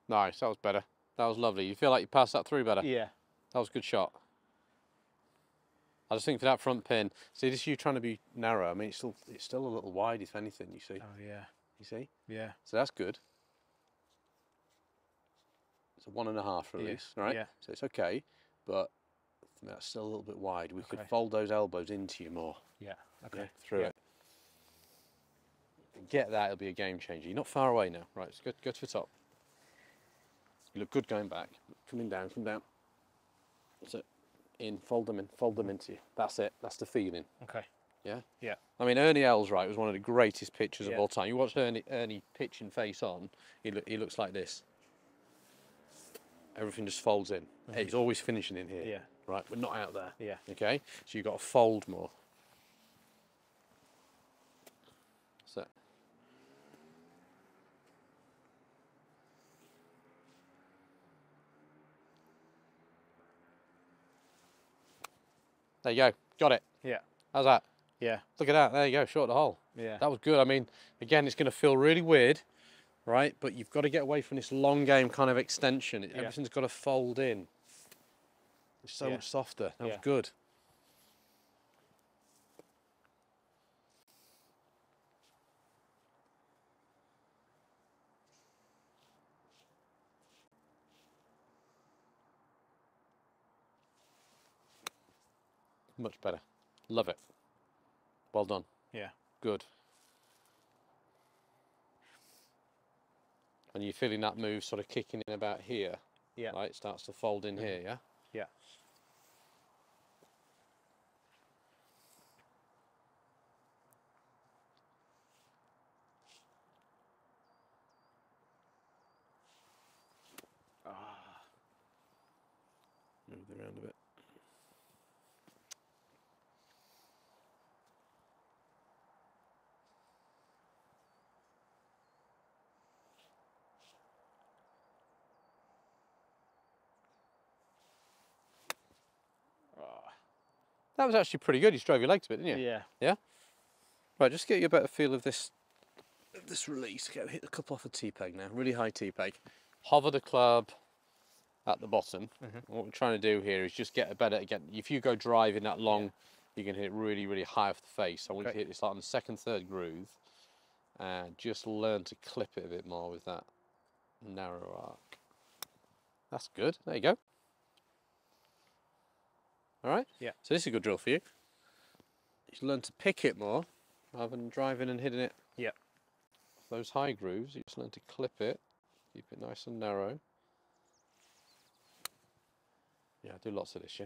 Nice, that was better. That was lovely. You feel like you passed that through better? Yeah. That was a good shot. I just think for that front pin, see, this is you trying to be narrow. I mean, it's still a little wide, if anything, you see. Oh, yeah. You see? Yeah. So that's good. It's a 1.5 release, right? Yeah. So it's okay, but that's still a little bit wide. We could fold those elbows into you more. Yeah. Okay. Through it. Get that, it'll be a game changer. You're not far away now. Right, so go to the top. You look good going back. Coming down, come down. That's it. In, fold them into you. That's it. That's the feeling. Okay. Yeah? Yeah. I mean, Ernie Els, right, was one of the greatest pitchers of all time. You watch Ernie pitch and face on, he looks like this. Everything just folds in. He's always finishing in here. Yeah. Right, we're not out there. Yeah. Okay? So you've got to fold more. That's it. There you go. Got it. Yeah. How's that? Yeah. Look at that. There you go. Short the hole. Yeah. That was good. I mean, again, it's going to feel really weird, right? But you've got to get away from this long game kind of extension. Everything's got to fold in. It's so much softer. That was good. Much better. Love it. Well done. Yeah. Good. And you're feeling that move sort of kicking in about here. Yeah. Right? It starts to fold in here, yeah? Yeah. Move it around a bit. That was actually pretty good. You drove your legs a bit, didn't you? Yeah. Yeah? Right, just get you a better feel of this release. Hit the cup off a T-peg now. Really high T-peg. Hover the club at the bottom. What we're trying to do here is just get a better, again, if you go driving that long, you can hit really, really high off the face. I want you to hit this like on the second, third groove, and just learn to clip it a bit more with that narrow arc. That's good. There you go. All right? Yeah. So this is a good drill for you. You learn to pick it more, rather than driving and hitting it. Yeah. Those high grooves, you just learn to clip it, keep it nice and narrow. Yeah, I do lots of this, yeah.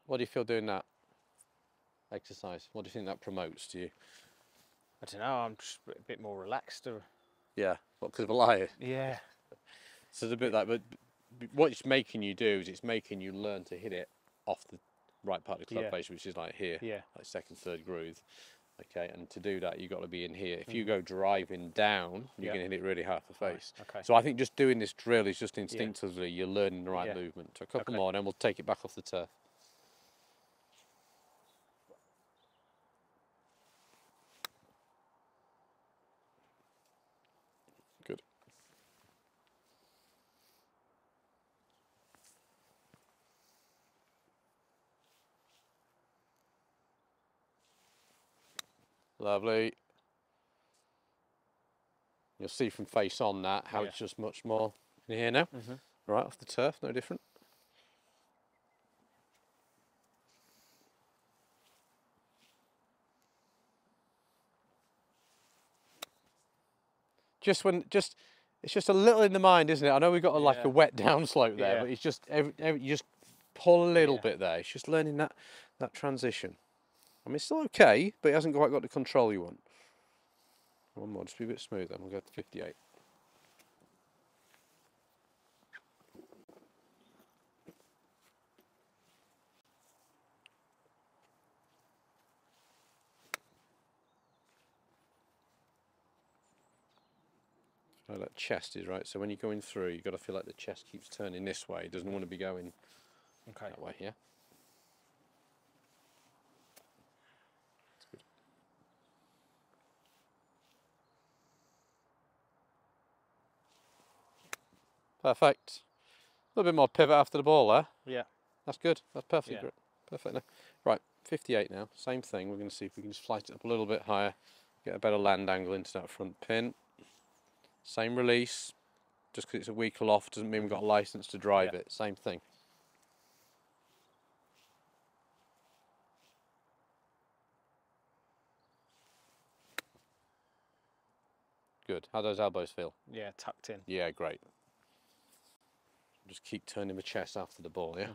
What do you feel doing that exercise? What do you think that promotes to you? I don't know, I'm just a bit more relaxed. Yeah, what, because of a lie? Yeah. So it's a bit like, but what it's making you do is it's making you learn to hit it off the right part of the club face, which is like here, like second, third groove. Okay, and to do that, you've got to be in here. If you go driving down, you're going to hit it really hard off the face. Okay. So I think just doing this drill is just instinctively, you're learning the right movement. So a couple more, and then we'll take it back off the turf. Good. Lovely. You'll see from face on that how it's just much more in here now. Right off the turf, no different. It's just a little in the mind, isn't it? I know we've got like a wet down slope there, but it's just you just pull a little bit there. It's just learning that transition. I mean, it's still okay, but it hasn't quite got the control you want. One more, just be a bit smoother, and we'll go to 58. So that chest is right. So when you're going through, you've got to feel like the chest keeps turning this way. It doesn't want to be going that way, yeah? That's good. Perfect. A little bit more pivot after the ball there. Yeah. That's good. That's perfect. Yeah. Perfect. Right, 58 now. Same thing. We're going to see if we can just flight it up a little bit higher, get a better land angle into that front pin. Same release. Just because it's a weaker loft doesn't mean we've got a license to drive it. Same thing. Good. How do those elbows feel? Yeah, tucked in. Yeah, great. Just keep turning the chest after the ball, yeah?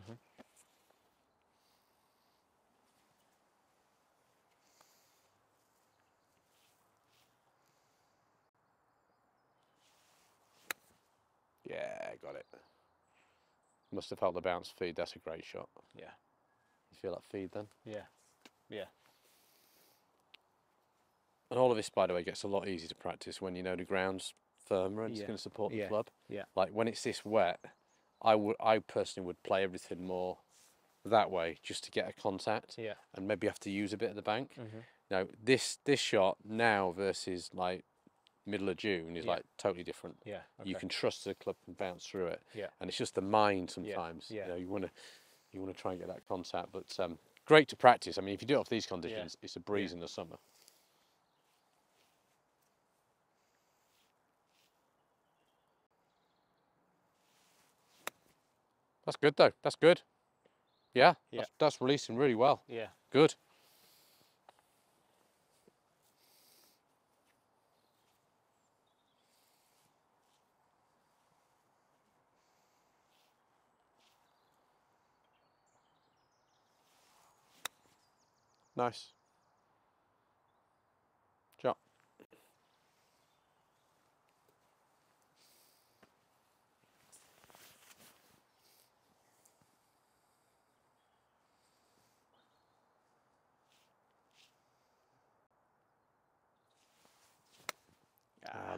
Yeah, got it. Must have felt the bounce feed. That's a great shot. Yeah. You feel that feed then? Yeah. Yeah. And all of this, by the way, gets a lot easier to practice when you know the ground's firmer and it's going to support the club. Yeah. Like when it's this wet, I personally would play everything more that way just to get a contact. Yeah. And maybe have to use a bit of the bank. Now this shot now versus like middle of June is like totally different. Yeah. Okay. You can trust the club can bounce through it. Yeah. And it's just the mind sometimes. Yeah. You know, you want to try and get that contact. But great to practice. I mean, if you do it off these conditions, it's a breeze in the summer. That's good though. That's good. Yeah. That's releasing really well. Yeah. Good. Nice. Jump.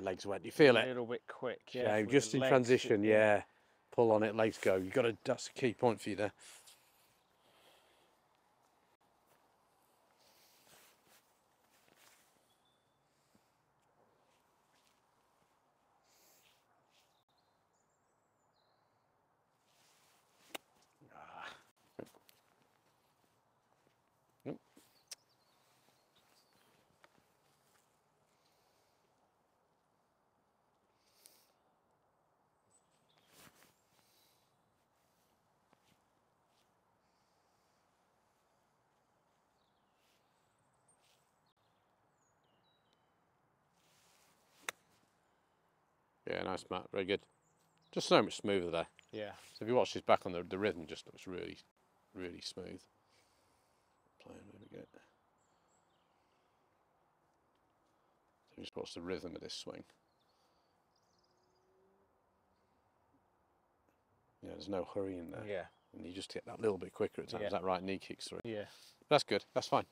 legs went. You feel it? A little bit quick, yeah. Shame. Just in legs, transition, yeah. Pull on it, legs go. That's a key point for you there. Yeah, nice, Matt. Very good. Just so much smoother there. Yeah. So if you watch this back on the rhythm, just looks really, really smooth. Playing really good. So just watch the rhythm of this swing. Yeah, there's no hurry in there. Yeah. And you just get that little bit quicker at times. That right knee kicks through. Yeah. That's good. That's fine.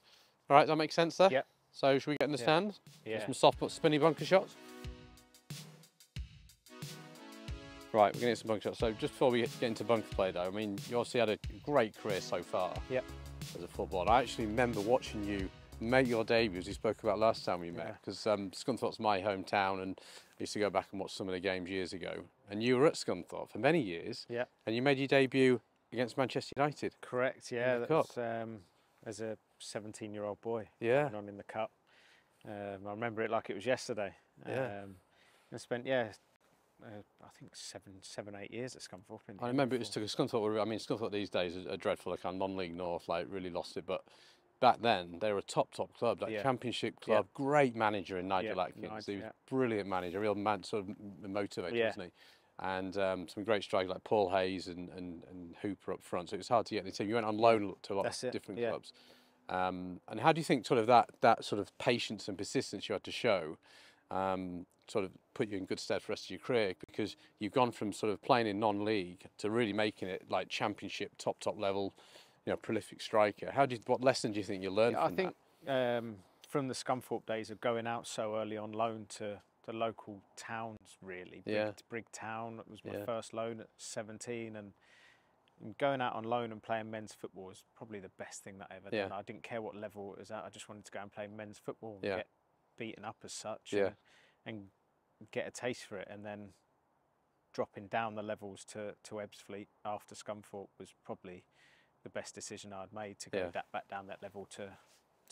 All right, that makes sense there? Yep. So should we get in the stand? Yeah. Some soft but spinny bunker shots? Right, we're going to get some bunker shots. So just before we get into bunker play though, I mean, you obviously had a great career so far. Yep. As a footballer. I actually remember watching you make your debut, as you spoke about last time we met, because Scunthorpe's my hometown, and I used to go back and watch some of the games years ago. And you were at Scunthorpe for many years. Yeah. And you made your debut against Manchester United. Correct, yeah. That was as a 17-year-old boy. Yeah. On in the cup. I remember it like it was yesterday. Yeah. I spent, I think 8 years at Scunthorpe. I remember it was to Scunthorpe. I mean, Scunthorpe these days are dreadful. Kind of non-league north, like really lost it. But back then, they were a top club, like championship club. Great manager in Nigel Atkins. He was brilliant manager, real man, sort of motivator, wasn't he? And some great strikers like Paul Hayes and Hooper up front. So it was hard to get in the team. You went on loan to a lot of different clubs. And how do you think sort of that sort of patience and persistence you had to show sort of put you in good stead for the rest of your career, because you've gone from sort of playing in non-league to really making it like championship, top level, prolific striker. What lesson do you think you learned from that? I think from the Scunthorpe days of going out so early on loan to the local towns, really. Brigtown, it was my first loan at 17, and going out on loan and playing men's football was probably the best thing that I ever done. I didn't care what level it was at. I just wanted to go and play men's football and get beaten up as such and get a taste for it. And then dropping down the levels to Ebbsfleet after Scunthorpe was probably the best decision I'd made, to go back down that level to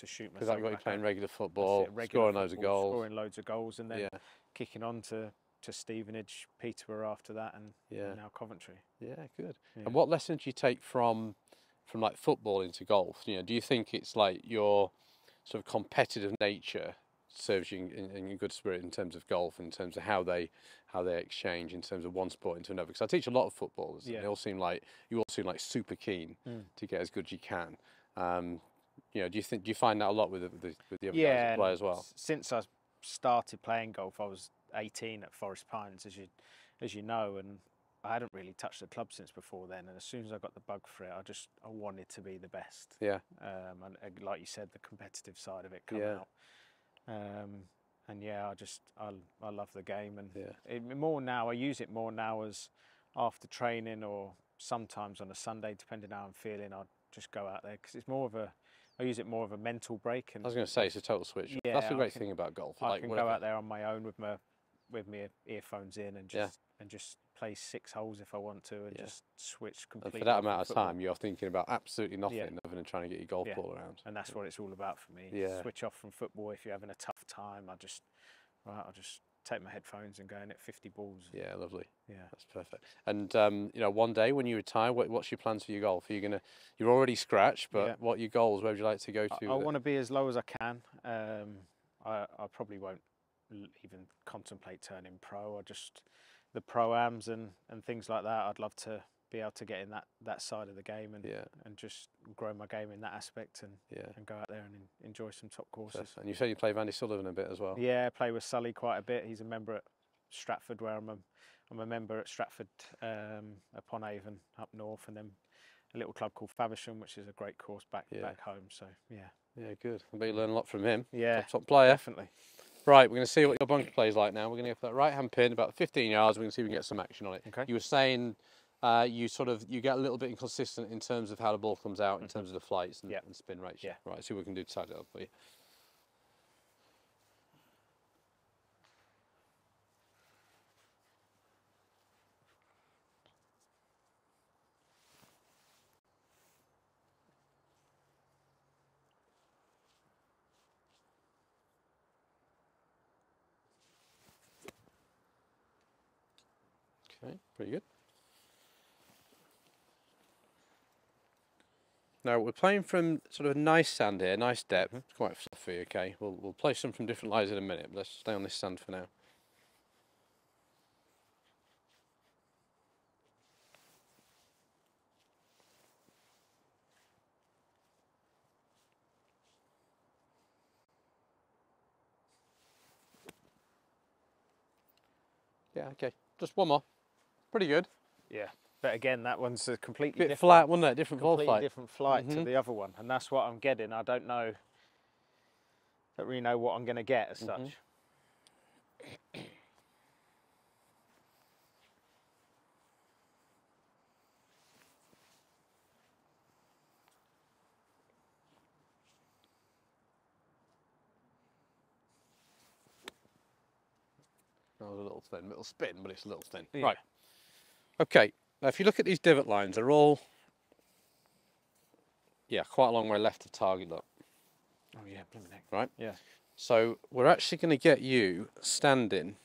shoot myself. Because that got you playing regular football, scoring loads of goals. Scoring loads of goals, and then kicking on to Stevenage, Peterborough after that, and now Coventry. Yeah, good. Yeah. And what lessons do you take from like football into golf? Do you think it's like your sort of competitive nature serves you in good spirit in terms of golf, in terms of how they exchange in terms of one sport into another? Because I teach a lot of footballers, and you all seem like super keen to get as good as you can. Do you find that a lot with the other guys who play as well? Since I started playing golf, I was 18 at Forest Pines, as you know, and I hadn't really touched the club since before then. And as soon as I got the bug for it, I wanted to be the best. Yeah. And like you said, the competitive side of it coming out. And I love the game, and more now. I use it more now as after training, or sometimes on a Sunday, depending how I'm feeling. I'll just go out there, because it's more of a. I use it more of a mental break. And I was going to say, it's a total switch. Yeah, that's the great thing about golf. I can go out there on my own with my earphones in and just play 6 holes if I want to, and just switch completely. And for that amount of time, you're thinking about absolutely nothing other than trying to get your golf ball around. And that's what it's all about for me. Switch off from football. If you're having a tough time, I'll just take my headphones and go in at 50 balls. Yeah, lovely. Yeah, that's perfect. And one day when you retire, what's your plans for your golf? You're already scratched, but what are your goals? Where would you like to go to? I want to be as low as I can. I probably won't even contemplate turning pro. The pro-ams and things like that, I'd love to be able to get in that side of the game and just grow my game in that aspect and go out there and enjoy some top courses. Perfect. And you say you play Andy Sullivan a bit as well? Yeah, I play with Sully quite a bit. He's a member at Stratford, where I'm a member at Stratford upon Avon up north, and then a little club called Faversham, which is a great course back home. So yeah, good. I bet you learn a lot from him. Yeah, top player. Definitely. Right, we're going to see what your bunker play is like now. We're going to go for that right-hand pin, about 15 yards. We're going to see if we can get some action on it. Okay. You were saying you get a little bit inconsistent in terms of how the ball comes out, in terms of the flights and spin rates. Yeah. Right, see what we can do to tidy it up for you. Okay, pretty good. Now we're playing from sort of a nice sand here, nice depth. It's quite fluffy. Okay, we'll play some from different lies in a minute. But let's stay on this sand for now. Yeah, okay, just one more. Pretty good. Yeah. But again, that one's a completely Bit different, flat, wasn't it? Different ball completely flight. different flight to the other one, and that's what I'm getting. I don't really know what I'm going to get as such. That was a little thin, little spin, but it's a little thin. Yeah. Right. Okay. Now, if you look at these divot lines, they're all, quite a long way left of target. Look. Oh yeah, blimey neck. Right. Yeah. So we're actually going to get you standing,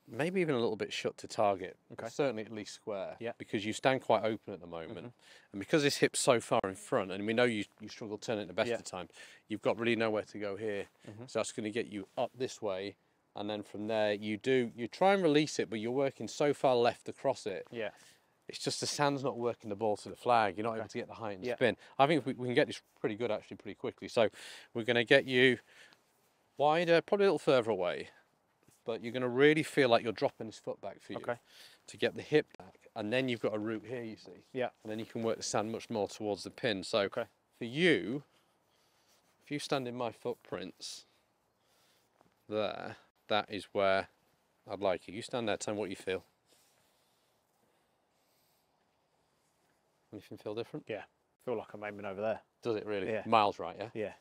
maybe even a little bit shut to target. Okay. But certainly at least square. Yeah. Because you stand quite open at the moment, and because this hip's so far in front, and we know you struggle turning it the best of the time, you've got really nowhere to go here. So that's going to get you up this way. And then from there, you try and release it, but you're working so far left across it. Yeah. It's just the sand's not working the ball to the flag. You're not able to get the height and spin. I think we can get this pretty good, actually, pretty quickly. So we're going to get you wider, probably a little further away. But you're going to really feel like you're dropping this foot back for you to get the hip back. And then you've got a root here, you see. Yeah. And then you can work the sand much more towards the pin. So for you, if you stand in my footprints there, that is where I'd like you. You stand there, tell me what you feel. Anything feel different? Yeah. I feel like I'm aiming over there. Does it really? Yeah. Miles right, yeah?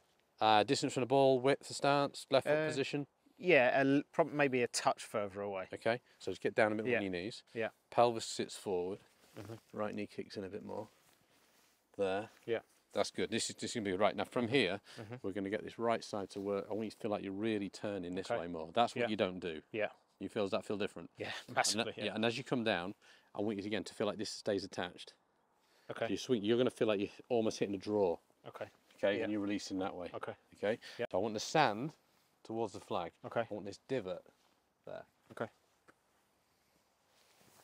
Yeah. Distance from the ball, width, the stance, left foot position? Yeah, probably maybe a touch further away. Okay, so just get down a bit on your knees. Yeah. Pelvis sits forward. Right knee kicks in a bit more. There. Yeah. That's good. This is going to be right. Now from here, we're going to get this right side to work. I want you to feel like you're really turning this way more. That's what you don't do. Yeah. Does that feel different? Yeah, massively. And and as you come down, I want you to, again, to feel like this stays attached. Okay. So you swing, you're going to feel like you're almost hitting a draw. Okay. Okay, and you're releasing that way. Okay. Okay. Yeah. So I want the sand towards the flag. Okay. I want this divot there. Okay.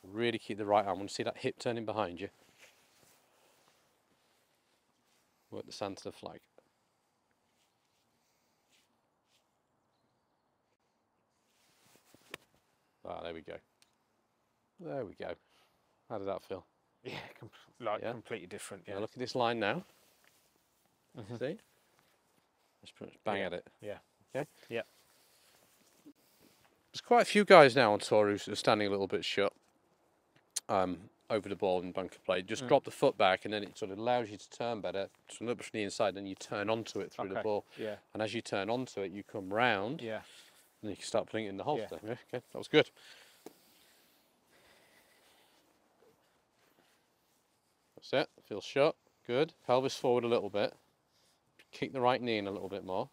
Really keep the right arm. I want to see that hip turning behind you. Work the sand to the flag. Ah, there we go. There we go. How does that feel? Yeah, completely different. Yeah. Now look at this line now. See? Just pretty much bang at it. Yeah. Okay? Yeah. There's quite a few guys now on tour who are standing a little bit shut over the ball in bunker play. Just drop the foot back and then it sort of allows you to turn better. So a little bit from the inside, then you turn onto it through the ball. Yeah. And as you turn onto it, you come round. Yeah. And you can start putting it in the holster. Yeah. Okay, that was good. That's it. Feels shut. Good. Pelvis forward a little bit. Kick the right knee in a little bit more.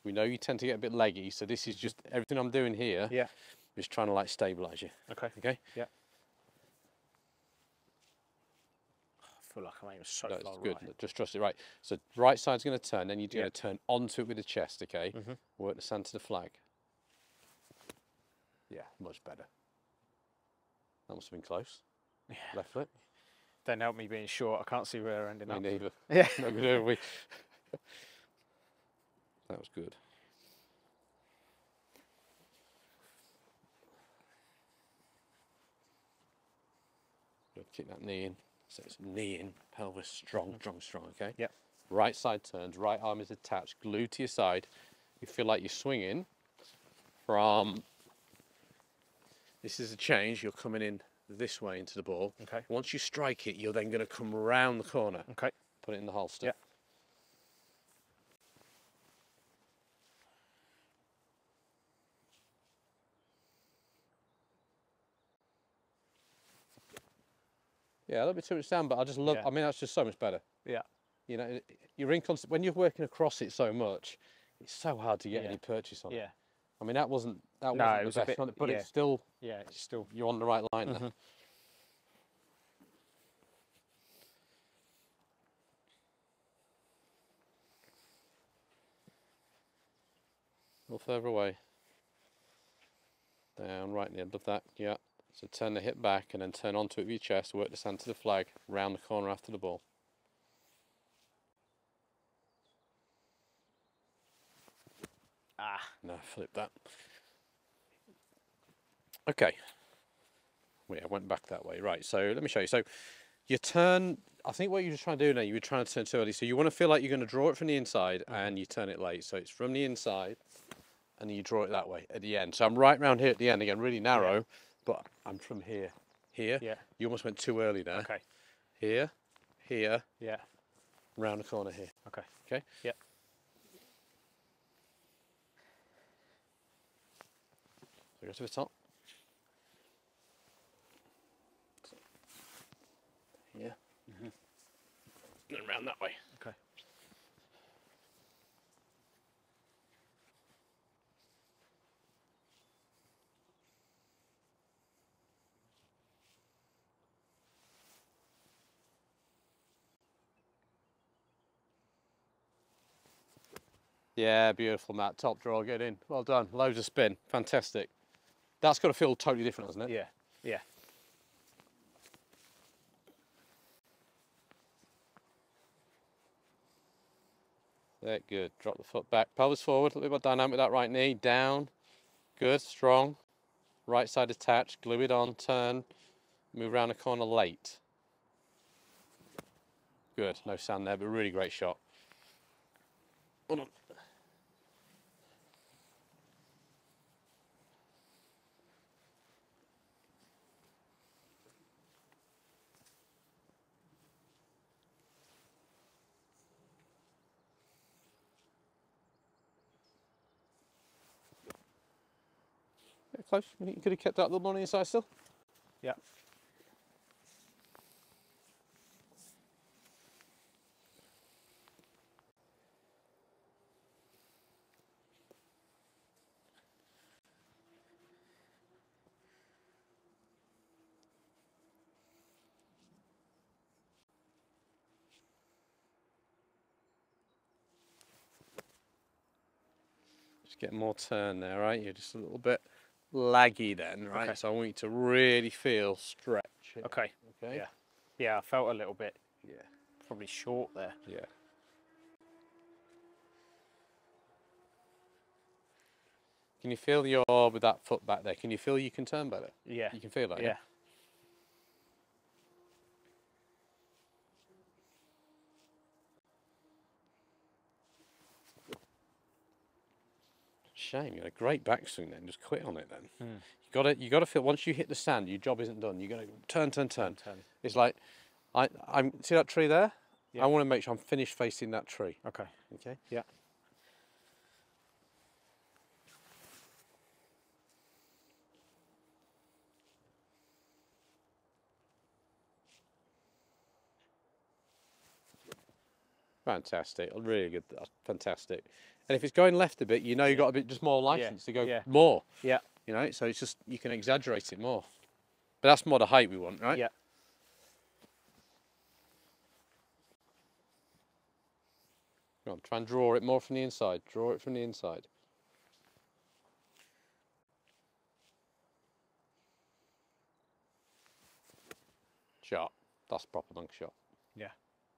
We know you tend to get a bit leggy, so this is just everything I'm doing here. Yeah. Just trying to like stabilise you. Okay. Okay. Yeah. I feel like I'm aiming so far That's good. right. Just trust it. Right. So right side's going to turn. Then you're going to turn onto it with the chest. Okay. Work the sand to the flag. Yeah, much better. That must have been close. Yeah. Left foot. Don't help me being short. I can't see where we're ending up. Me neither. Yeah. No good, are we? That was good. Good. Kick that knee in. So it's knee in, pelvis strong, strong, okay? Yep. Right side turns, right arm is attached, glued to your side. you feel like you're swinging from, this is a change, you're coming in this way into the ball. Okay. Once you strike it, you're then going to come round the corner. Okay. Put it in the holster. Yeah. Yeah, a little bit too much down, but I just love, I mean, that's just so much better. Yeah. You know, you're in constant, when you're working across it so much, it's so hard to get any purchase on it. I mean, that wasn't it the was best a bit, on it, but it's still, it's still, you're on the right line there. A little further away. Down, right in the end of that, yeah. So turn the hip back and then turn onto it with your chest, work the sand to the flag, round the corner after the ball. No, flip that. Okay. Wait, I went back that way. Right, so let me show you. So you turn, I think what you're just trying to do now, you were trying to turn too early. So you want to feel like you're going to draw it from the inside and you turn it late. So it's from the inside and then you draw it that way at the end. So I'm right round here at the end again, really narrow, but I'm from here. Here. Yeah. You almost went too early there. Okay. Here. Here. Yeah. Round the corner here. Okay. Okay? Yeah. So go to the top. Yeah. And round that way. Okay. Yeah, beautiful, Matt. Top draw, get in. Well done. Loads of spin. Fantastic. That's got to feel totally different, hasn't it? Yeah. Yeah. There, good. Drop the foot back. Pelvis forward. A little bit more dynamic with that right knee. Down. Good. Strong. Right side attached. Glue it on. Turn. Move around the corner late. Good. No sand there, but really great shot. Hold on. Close. You think you could have kept that little one on the inside still? Yeah. Just get more turn there, right? You're just a little bit laggy then, right? Okay. So I want you to really feel stretch. Okay. Okay. Yeah. Yeah, I felt a little bit. Yeah. Probably short there. Yeah. Can you feel your, with that foot back there, can you feel you can turn better? Yeah. You can feel that? Yeah. Shame, you had a great backswing then, just quit on it then. You got to feel, once you hit the sand, your job isn't done. You got to turn. It's like, I'm see that tree there? Yeah. I want to make sure I'm finished facing that tree. Okay. Okay? Yeah. Fantastic, really good, that's fantastic. And if it's going left a bit, you know you've got a bit just more license to go more. Yeah. You know, so it's just, you can exaggerate it more. But that's more the height we want, right? Yeah. Go on, try and draw it more from the inside. Draw it from the inside. Shot. That's proper monk shot. Yeah.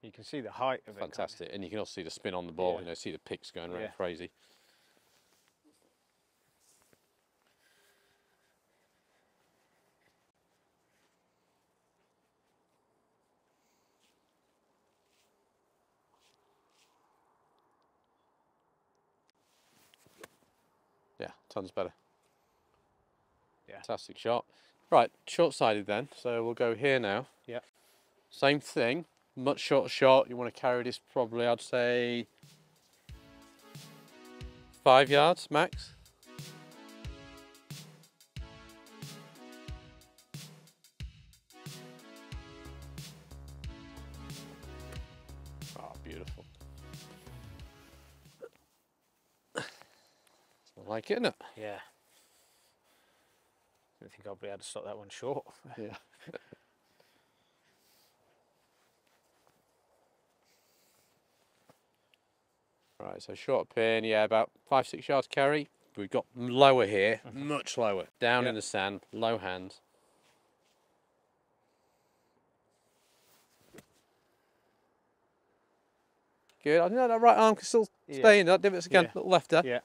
You can see the height of it. Fantastic. And you can also see the spin on the ball, Yeah. you know, see the picks going around Yeah. crazy. Tons better. Yeah. Fantastic shot. Right, short-sided then. So we'll go here now. Yeah. Same thing, much shorter shot. You want to carry this probably, I'd say, 5 yards max. Oh, beautiful. I like it, isn't it? Yeah. I don't think I'll be able to stop that one short. Yeah. Right, so short pin, yeah, about 5-6 yards carry. We've got lower here, much lower. Down in the sand, low hands. Good. I know that right arm can still stay in that. Divots again, little lefter. Yeah.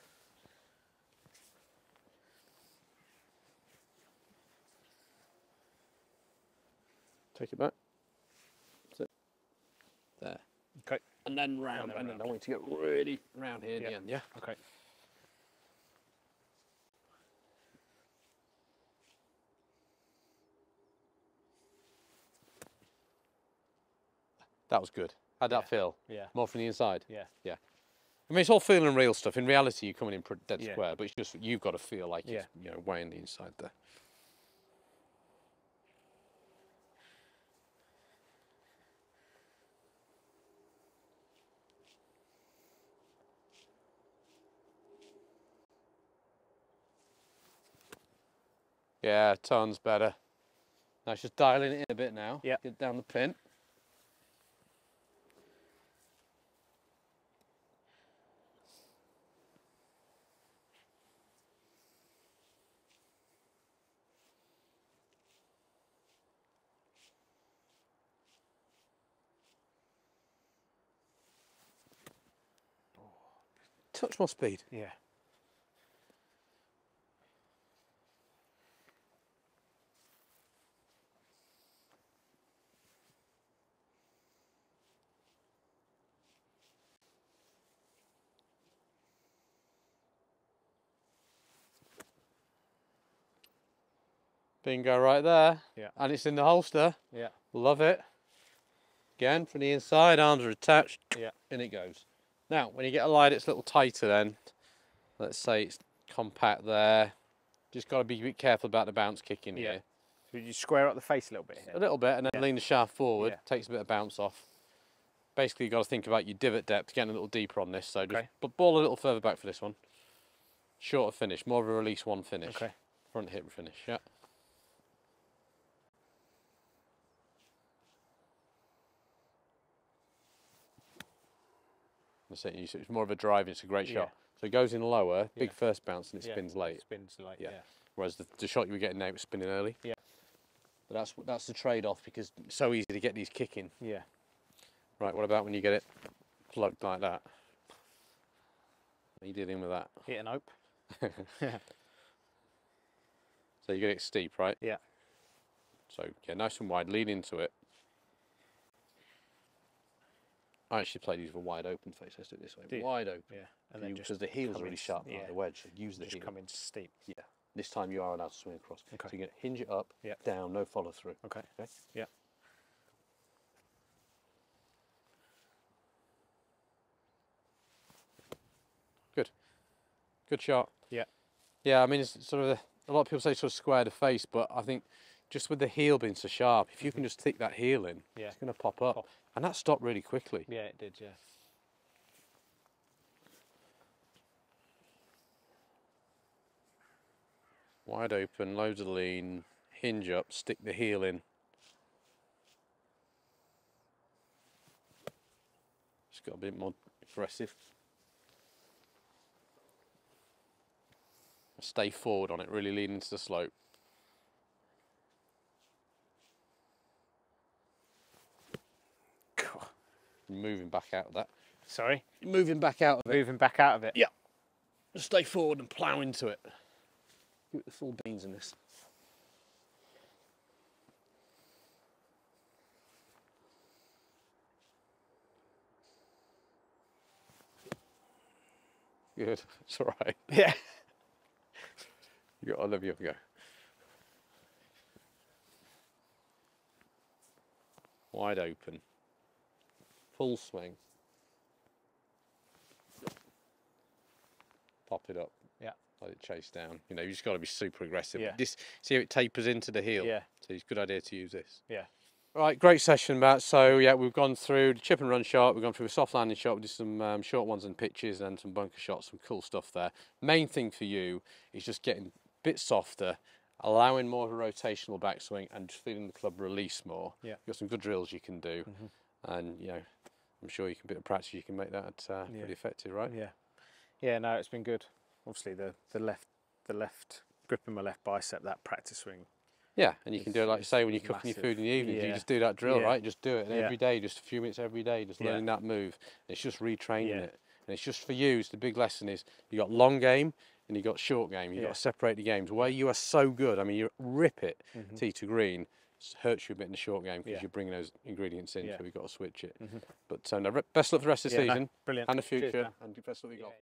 Take it back. That's it. There. Okay. And then round. And then I want you to get really round here at the end, yeah? Okay. That was good. How'd that feel? Yeah. More from the inside? Yeah. Yeah. I mean, it's all feeling and real stuff. In reality, you're coming in dead square, but it's just you've got to feel like it's, you know, way on the inside there. Yeah, tons better. Now it's just dialing it in a bit now. Yeah. Get down the pin. Touch more speed. Yeah. Bingo right there. Yeah. And it's in the holster. Yeah. Love it. Again, from the inside, arms are attached. Yeah. In it goes. Now, when you get a lie that's a little tighter then, let's say it's compact there, just got to be a bit careful about the bounce kick in here. So you square up the face a little bit here? A little bit, and then lean the shaft forward, takes a bit of bounce off. Basically, you've got to think about your divot depth, getting a little deeper on this, so just ball a little further back for this one. Shorter finish, more of a release one finish. Okay. Front hip finish, yeah. That's it. It's more of a drive. It's a great shot. So it goes in lower, big first bounce, and it spins late. Spins late. Yeah. Whereas the shot you were getting now was spinning early. Yeah. But that's the trade-off because it's so easy to get these kicking. Yeah. Right. What about when you get it plugged like that? What are you dealing with that? Hit an ope. So you get it steep, right? Yeah. So yeah, nice and wide. Lean into it. I actually play these with a wide open face. Let's do it this way. Wide open. Yeah. And then because the heel's are really sharp like the wedge. So use the heel. Just come in steep. Yeah. This time you are allowed to swing across. Okay. So you're going to hinge it up, down, no follow through. Okay. Yeah. Good. Good shot. Yeah. Yeah, I mean, it's sort of a lot of people say sort of square the face, but I think just with the heel being so sharp, if you can just stick that heel in, it's going to pop up. And that stopped really quickly. Yeah, it did, yeah. Wide open, loads of lean, hinge up, stick the heel in. Just got a bit more aggressive. Stay forward on it, really lean into the slope. Moving back out of that. Sorry? Moving back out of it. Moving back out of it? Yeah. Just stay forward and plough into it. Give it the full beans in this. Good. It's all right. Yeah. You got Olivia, go. Wide open. Full swing. Pop it up. Yeah. Let it chase down. You know, you just got to be super aggressive. Yeah. This, see how it tapers into the heel? Yeah. So it's a good idea to use this. Yeah. Right, great session, Matt. So yeah, we've gone through the chip and run shot, we've gone through a soft landing shot, we did some short ones and pitches and some bunker shots, some cool stuff there. Main thing for you is just getting a bit softer, allowing more of a rotational backswing and just feeling the club release more. Yeah. You've got some good drills you can do, and you know, I'm sure you can bit of practice, you can make that pretty effective, right? Yeah. Yeah, no, it's been good. Obviously the left gripping my left bicep, that practice swing. Yeah, and you can do it like you say when you're cooking massive. your food in the evening. Yeah. You just do that drill, Yeah. right? Just do it Yeah. every day, just a few minutes every day, just learning that move. And it's just retraining it. And it's just for you. So the big lesson is you got long game and you got short game. You got to separate the games. Where you are so good, I mean, you rip it tee to green. Hurts you a bit in the short game because you're bringing those ingredients in. So we've got to switch it. But no, best luck for the rest of the season. No, brilliant. And the future. Cheers, and best luck with your golf.